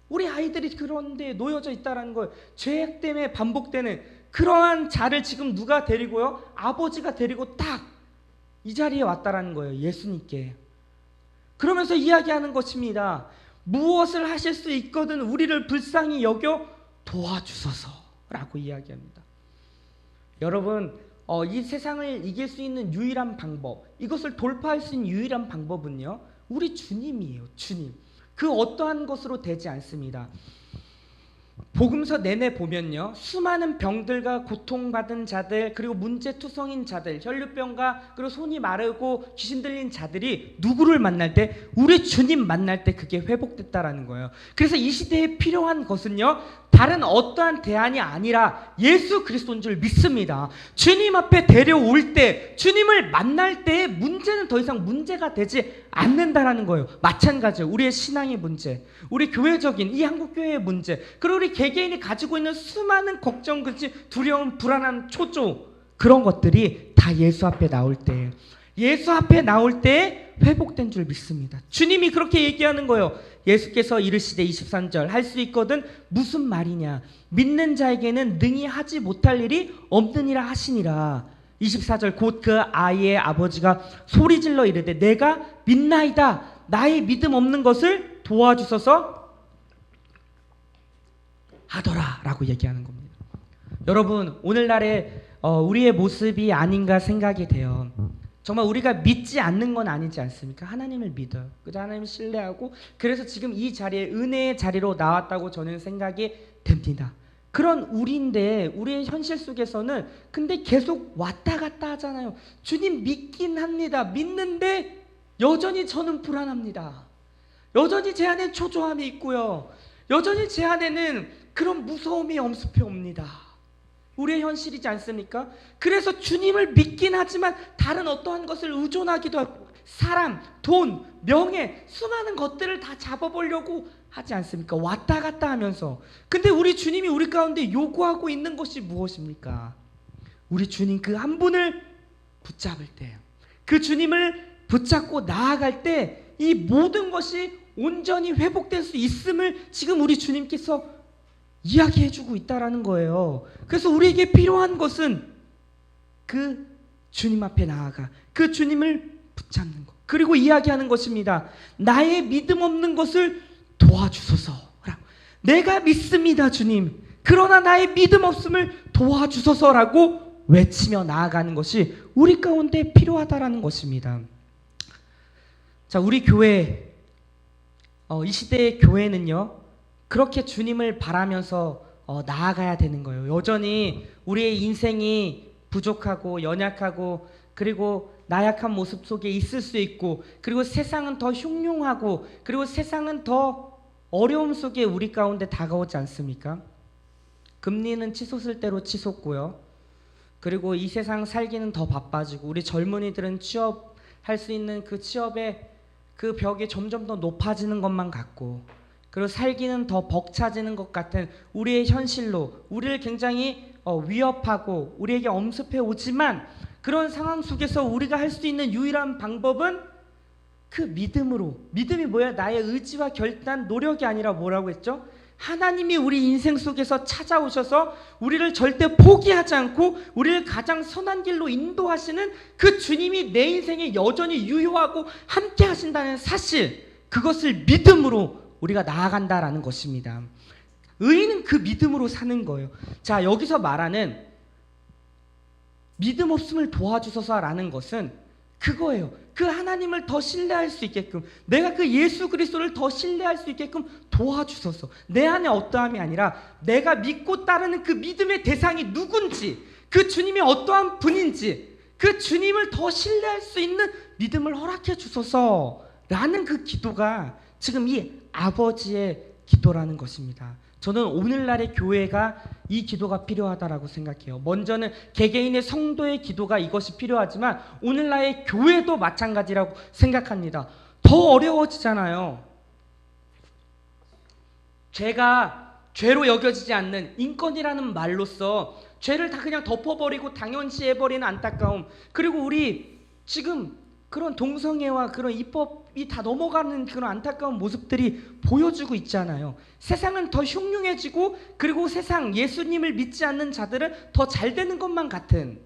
우리 아이들이 그런 데 놓여져 있다는 거예요. 죄악 때문에 반복되는 그러한 자를 지금 누가 데리고요? 아버지가 데리고 딱 이 자리에 왔다라는 거예요. 예수님께. 그러면서 이야기하는 것입니다. 무엇을 하실 수 있거든 우리를 불쌍히 여겨 도와주소서라고 이야기합니다. 여러분, 이 세상을 이길 수 있는 유일한 방법, 이것을 돌파할 수 있는 유일한 방법은요, 우리 주님이에요. 주님. 그 어떠한 것으로 되지 않습니다. 복음서 내내 보면요, 수많은 병들과 고통받은 자들, 그리고 문제투성인 자들, 혈류병과 그리고 손이 마르고 귀신 들린 자들이 누구를 만날 때? 우리 주님 만날 때 그게 회복됐다라는 거예요. 그래서 이 시대에 필요한 것은요, 다른 어떠한 대안이 아니라 예수 그리스도인 줄 믿습니다. 주님 앞에 데려올 때, 주님을 만날 때 문제는 더 이상 문제가 되지 않는다라는 거예요. 마찬가지예요. 우리의 신앙의 문제, 우리 교회적인 이 한국교회의 문제, 그리고 우리 개개인이 가지고 있는 수많은 걱정, 두려움, 불안한 초조, 그런 것들이 다 예수 앞에 나올 때, 예수 앞에 나올 때 회복된 줄 믿습니다. 주님이 그렇게 얘기하는 거예요. 예수께서 이르시되 23절 할 수 있거든 무슨 말이냐, 믿는 자에게는 능히 하지 못할 일이 없느니라 하시니라. 24절 곧 그 아이의 아버지가 소리질러 이르되 내가 믿나이다, 나의 믿음 없는 것을 도와주소서 하더라 라고 얘기하는 겁니다. 여러분, 오늘날의 우리의 모습이 아닌가 생각이 돼요. 정말 우리가 믿지 않는 건 아니지 않습니까? 하나님을 믿어요. 그저 하나님을 신뢰하고, 그래서 지금 이 자리에 은혜의 자리로 나왔다고 저는 생각이 됩니다. 그런 우리인데, 우리의 현실 속에서는 근데 계속 왔다 갔다 하잖아요. 주님 믿긴 합니다. 믿는데 여전히 저는 불안합니다. 여전히 제 안에 초조함이 있고요, 여전히 제 안에는 그런 무서움이 엄습해 옵니다. 우리의 현실이지 않습니까? 그래서 주님을 믿긴 하지만 다른 어떠한 것을 의존하기도 하고, 사람, 돈, 명예, 수많은 것들을 다 잡아보려고 하지 않습니까? 왔다 갔다 하면서. 근데 우리 주님이 우리 가운데 요구하고 있는 것이 무엇입니까? 우리 주님 그 한 분을 붙잡을 때, 그 주님을 붙잡고 나아갈 때 이 모든 것이 온전히 회복될 수 있음을 지금 우리 주님께서 이야기해주고 있다라는 거예요. 그래서 우리에게 필요한 것은 그 주님 앞에 나아가 그 주님을 붙잡는 것, 그리고 이야기하는 것입니다. 나의 믿음 없는 것을 도와주소서. 내가 믿습니다 주님, 그러나 나의 믿음 없음을 도와주소서라고 외치며 나아가는 것이 우리 가운데 필요하다라는 것입니다. 자, 우리 교회, 이 시대의 교회는요, 그렇게 주님을 바라면서 나아가야 되는 거예요. 여전히 우리의 인생이 부족하고 연약하고, 그리고 나약한 모습 속에 있을 수 있고, 그리고 세상은 더 흉흉하고, 그리고 세상은 더 어려움 속에 우리 가운데 다가오지 않습니까? 금리는 치솟을 대로 치솟고요, 그리고 이 세상 살기는 더 바빠지고, 우리 젊은이들은 취업할 수 있는 그 취업의 그 벽이 점점 더 높아지는 것만 같고, 그리고 살기는 더 벅차지는 것 같은 우리의 현실로 우리를 굉장히 위협하고 우리에게 엄습해 오지만, 그런 상황 속에서 우리가 할 수 있는 유일한 방법은 그 믿음으로. 믿음이 뭐야? 나의 의지와 결단, 노력이 아니라 뭐라고 했죠? 하나님이 우리 인생 속에서 찾아오셔서 우리를 절대 포기하지 않고 우리를 가장 선한 길로 인도하시는 그 주님이 내 인생에 여전히 유효하고 함께 하신다는 사실, 그것을 믿음으로 우리가 나아간다라는 것입니다. 의인은 그 믿음으로 사는 거예요. 자, 여기서 말하는 믿음 없음을 도와주소서라는 것은 그거예요. 그 하나님을 더 신뢰할 수 있게끔, 내가 그 예수 그리스도를 더 신뢰할 수 있게끔 도와주소서. 내 안에 어떠함이 아니라 내가 믿고 따르는 그 믿음의 대상이 누군지, 그 주님이 어떠한 분인지, 그 주님을 더 신뢰할 수 있는 믿음을 허락해 주소서 라는 그 기도가 지금 이 아버지의 기도라는 것입니다. 저는 오늘날의 교회가 이 기도가 필요하다라고 생각해요. 먼저는 개개인의 성도의 기도가 이것이 필요하지만 오늘날의 교회도 마찬가지라고 생각합니다. 더 어려워지잖아요. 죄가 죄로 여겨지지 않는 인권이라는 말로써 죄를 다 그냥 덮어버리고 당연시해버리는 안타까움, 그리고 우리 지금 그런 동성애와 그런 입법이 다 넘어가는 그런 안타까운 모습들이 보여주고 있잖아요. 세상은 더 흉흉해지고, 그리고 세상 예수님을 믿지 않는 자들은 더 잘 되는 것만 같은,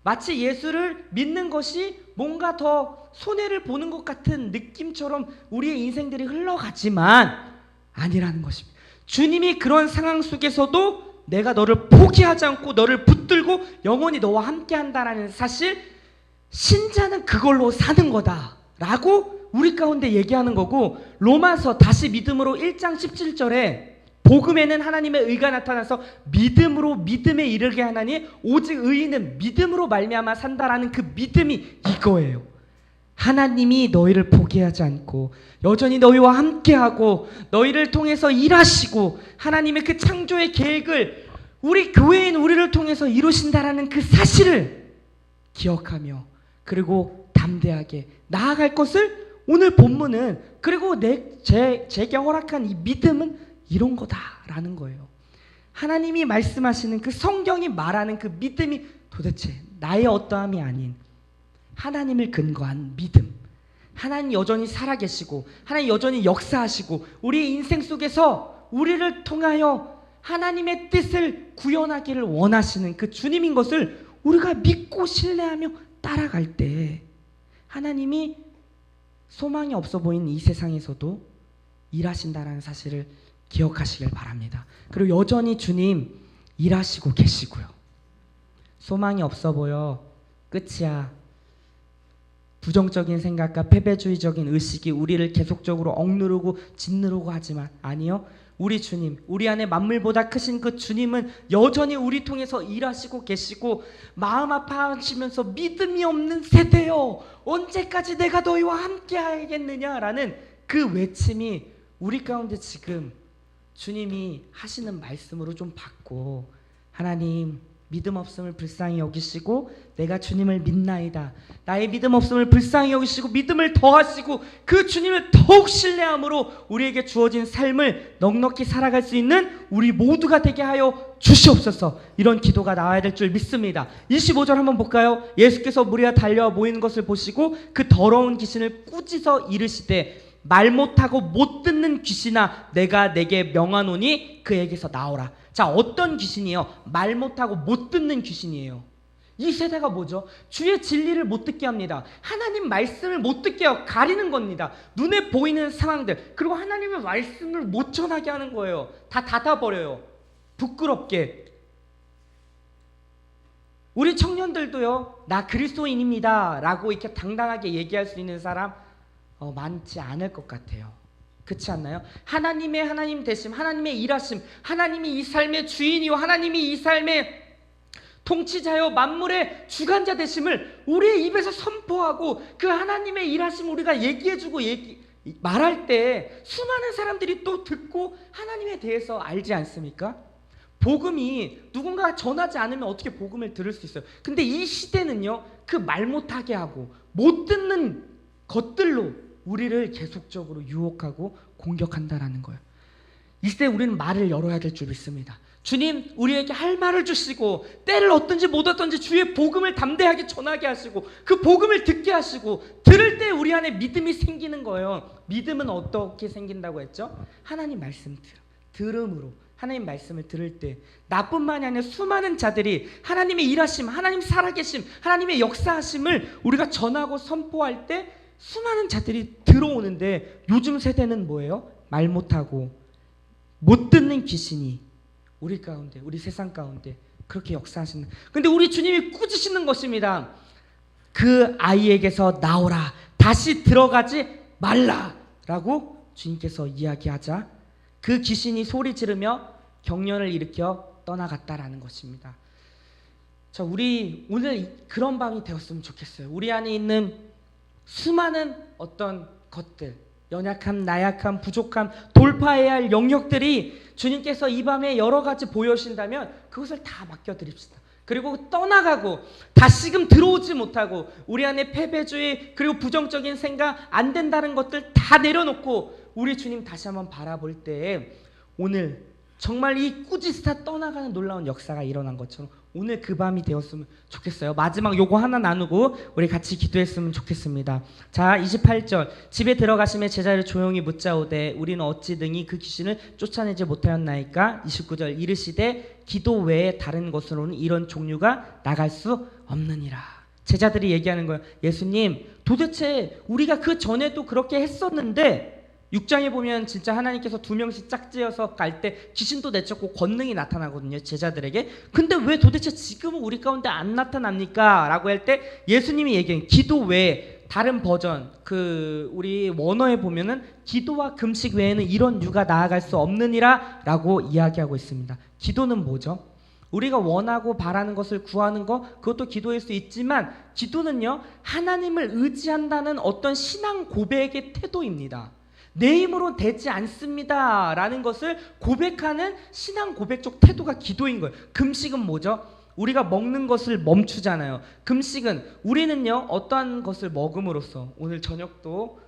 마치 예수를 믿는 것이 뭔가 더 손해를 보는 것 같은 느낌처럼 우리의 인생들이 흘러가지만 아니라는 것입니다. 주님이 그런 상황 속에서도 내가 너를 포기하지 않고 너를 붙들고 영원히 너와 함께 한다라는 사실, 신자는 그걸로 사는 거다 라고 우리 가운데 얘기하는 거고, 로마서 다시 믿음으로 1장 17절에 복음에는 하나님의 의가 나타나서 믿음으로 믿음에 이르게 하나니 오직 의인은 믿음으로 말미암아 산다라는 그 믿음이 이거예요. 하나님이 너희를 포기하지 않고 여전히 너희와 함께하고 너희를 통해서 일하시고 하나님의 그 창조의 계획을 우리 교회인 우리를 통해서 이루신다라는 그 사실을 기억하며, 그리고 담대하게 나아갈 것을 오늘 본문은, 그리고 제게 허락한 이 믿음은 이런 거다라는 거예요. 하나님이 말씀하시는 그 성경이 말하는 그 믿음이 도대체 나의 어떠함이 아닌 하나님을 근거한 믿음. 하나님 여전히 살아계시고 하나님 여전히 역사하시고 우리의 인생 속에서 우리를 통하여 하나님의 뜻을 구현하기를 원하시는 그 주님인 것을 우리가 믿고 신뢰하며 따라갈 때 하나님이 소망이 없어 보이는 이 세상에서도 일하신다라는 사실을 기억하시길 바랍니다. 그리고 여전히 주님 일하시고 계시고요. 소망이 없어 보여, 끝이야, 부정적인 생각과 패배주의적인 의식이 우리를 계속적으로 억누르고 짓누르고 하지만 아니요, 우리 주님, 우리 안에 만물보다 크신 그 주님은 여전히 우리 통해서 일하시고 계시고, 마음 아파하시면서 믿음이 없는 세대여 언제까지 내가 너희와 함께 하겠느냐라는 그 외침이 우리 가운데 지금 주님이 하시는 말씀으로 좀 받고, 하나님 믿음 없음을 불쌍히 여기시고 내가 주님을 믿나이다, 나의 믿음 없음을 불쌍히 여기시고 믿음을 더하시고 그 주님을 더욱 신뢰함으로 우리에게 주어진 삶을 넉넉히 살아갈 수 있는 우리 모두가 되게 하여 주시옵소서. 이런 기도가 나와야 될 줄 믿습니다. 25절 한번 볼까요? 예수께서 무리가 달려와 모이는 것을 보시고 그 더러운 귀신을 꾸짖어 이르시되 말 못하고 못 듣는 귀신아 내가 내게 명하노니 그에게서 나오라. 자, 어떤 귀신이에요? 말 못하고 못 듣는 귀신이에요. 이 세대가 뭐죠? 주의 진리를 못 듣게 합니다. 하나님 말씀을 못 듣게 하고 가리는 겁니다. 눈에 보이는 상황들, 그리고 하나님의 말씀을 못 전하게 하는 거예요. 다 닫아버려요. 부끄럽게. 우리 청년들도요, 나 그리스도인입니다 라고 이렇게 당당하게 얘기할 수 있는 사람 많지 않을 것 같아요. 그렇지 않나요? 하나님의 하나님 되심, 하나님의 일하심, 하나님이 이 삶의 주인이요 하나님이 이 삶의 통치자요 만물의 주관자 되심을 우리의 입에서 선포하고 그 하나님의 일하심 우리가 얘기해주고 말할 때 수많은 사람들이 또 듣고 하나님에 대해서 알지 않습니까? 복음이 누군가가 전하지 않으면 어떻게 복음을 들을 수 있어요? 근데 이 시대는요, 그 말 못하게 하고 못 듣는 것들로 우리를 계속적으로 유혹하고 공격한다라는 거예요. 이 시대에 우리는 말을 열어야 될 줄 믿습니다. 주님 우리에게 할 말을 주시고 때를 얻든지 못 얻든지 주의 복음을 담대하게 전하게 하시고 그 복음을 듣게 하시고 들을 때 우리 안에 믿음이 생기는 거예요. 믿음은 어떻게 생긴다고 했죠? 하나님 말씀 들음으로, 하나님 말씀을 들을 때 나뿐만이 아니라 수많은 자들이 하나님의 일하심, 하나님 살아계심, 하나님의 역사하심을 우리가 전하고 선포할 때 수많은 자들이 들어오는데, 요즘 세대는 뭐예요? 말 못하고 못 듣는 귀신이 우리 가운데, 우리 세상 가운데 그렇게 역사하시는. 근데 우리 주님이 꾸짖으시는 것입니다. 그 아이에게서 나오라, 다시 들어가지 말라라고 주님께서 이야기하자 그 귀신이 소리 지르며 경련을 일으켜 떠나갔다라는 것입니다. 자, 우리 오늘 그런 밤이 되었으면 좋겠어요. 우리 안에 있는 수많은 어떤 것들, 연약함, 나약함, 부족함, 돌파해야 할 영역들이 주님께서 이 밤에 여러 가지 보여주신다면 그것을 다 맡겨드립시다. 그리고 떠나가고 다시금 들어오지 못하고 우리 안에 패배주의 그리고 부정적인 생각, 안 된다는 것들 다 내려놓고 우리 주님 다시 한번 바라볼 때에 오늘 정말 이 꾸짖다 떠나가는 놀라운 역사가 일어난 것처럼 오늘 그 밤이 되었으면 좋겠어요. 마지막 요거 하나 나누고 우리 같이 기도했으면 좋겠습니다. 자, 28절 집에 들어가심에 제자를 조용히 묻자오되 우리는 어찌 등이 그 귀신을 쫓아내지 못하였나이까. 29절 이르시되 기도 외에 다른 것으로는 이런 종류가 나갈 수 없느니라. 제자들이 얘기하는 거예요. 예수님, 도대체 우리가 그 전에도 그렇게 했었는데 6장에 보면 진짜 하나님께서 2명씩 짝지어서 갈 때 귀신도 내쫓고 권능이 나타나거든요, 제자들에게. 근데 왜 도대체 지금은 우리 가운데 안 나타납니까? 라고 할 때 예수님이 얘기해요. 기도 외에 다른 버전, 우리 원어에 보면은 기도와 금식 외에는 이런 유가 나아갈 수 없느니라 라고 이야기하고 있습니다. 기도는 뭐죠? 우리가 원하고 바라는 것을 구하는 것, 그것도 기도일 수 있지만 기도는요, 하나님을 의지한다는 어떤 신앙 고백의 태도입니다. 내 힘으로 되지 않습니다 라는 것을 고백하는 신앙 고백적 태도가 기도인 거예요. 금식은 뭐죠? 우리가 먹는 것을 멈추잖아요. 금식은 우리는요, 어떠한 것을 먹음으로써, 오늘 저녁도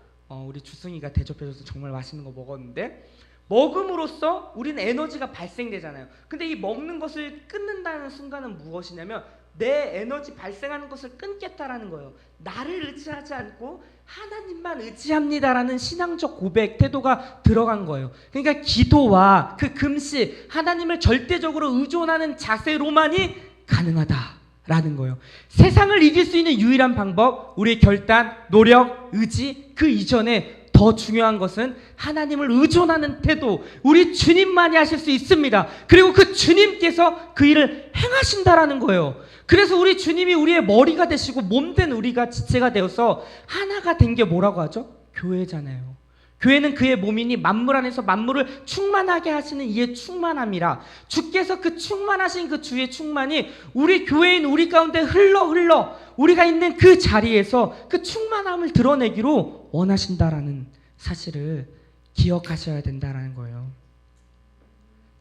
우리 주승이가 대접해줘서 정말 맛있는 거 먹었는데, 먹음으로써 우리는 에너지가 발생되잖아요. 근데 이 먹는 것을 끊는다는 순간은 무엇이냐면 내 에너지 발생하는 것을 끊겠다라는 거예요. 나를 의지하지 않고 하나님만 의지합니다라는 신앙적 고백 태도가 들어간 거예요. 그러니까 기도와 그 금식, 하나님을 절대적으로 의존하는 자세로만이 가능하다라는 거예요. 세상을 이길 수 있는 유일한 방법, 우리의 결단, 노력, 의지, 그 이전에 더 중요한 것은 하나님을 의존하는 태도, 우리 주님만이 하실 수 있습니다. 그리고 그 주님께서 그 일을 행하신다라는 거예요. 그래서 우리 주님이 우리의 머리가 되시고 몸된 우리가 지체가 되어서 하나가 된 게 뭐라고 하죠? 교회잖아요. 교회는 그의 몸이니 만물 안에서 만물을 충만하게 하시는 이의 충만함이라. 주께서 그 충만하신 그 주의 충만이 우리 교회인 우리 가운데 흘러 우리가 있는 그 자리에서 그 충만함을 드러내기로 원하신다라는 사실을 기억하셔야 된다라는 거예요.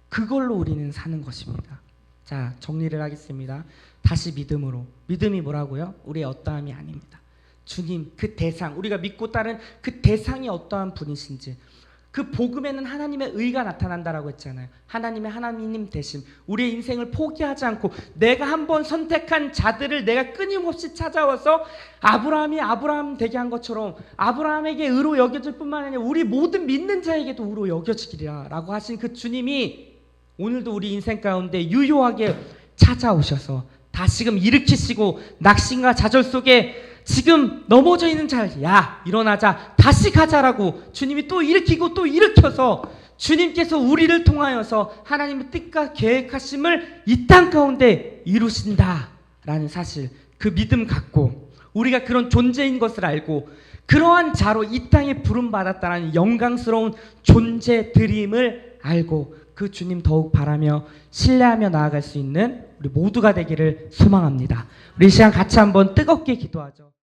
그걸로 우리는 사는 것입니다. 자, 정리를 하겠습니다. 다시 믿음으로. 믿음이 뭐라고요? 우리의 어떠함이 아닙니다. 주님, 그 대상, 우리가 믿고 따른 그 대상이 어떠한 분이신지, 그 복음에는 하나님의 의가 나타난다라고 했잖아요. 하나님의 하나님 되심, 우리의 인생을 포기하지 않고 내가 한번 선택한 자들을 내가 끊임없이 찾아와서 아브라함이 아브라함 되게 한 것처럼 아브라함에게 의로 여겨질 뿐만 아니라 우리 모든 믿는 자에게도 의로 여겨지리라 라고 하신 그 주님이 오늘도 우리 인생 가운데 유효하게 찾아오셔서 다시금 일으키시고 낙심과 좌절 속에 지금 넘어져 있는 자, 야 일어나자, 다시 가자라고 주님이 또 일으키고 또 일으켜서 주님께서 우리를 통하여서 하나님의 뜻과 계획하심을 이 땅 가운데 이루신다라는 사실, 그 믿음 갖고 우리가 그런 존재인 것을 알고 그러한 자로 이 땅에 부름받았다는 영광스러운 존재들임을 알고 그 주님 더욱 바라며 신뢰하며 나아갈 수 있는 우리 모두가 되기를 소망합니다. 우리 이 시간 같이 한번 뜨겁게 기도하죠.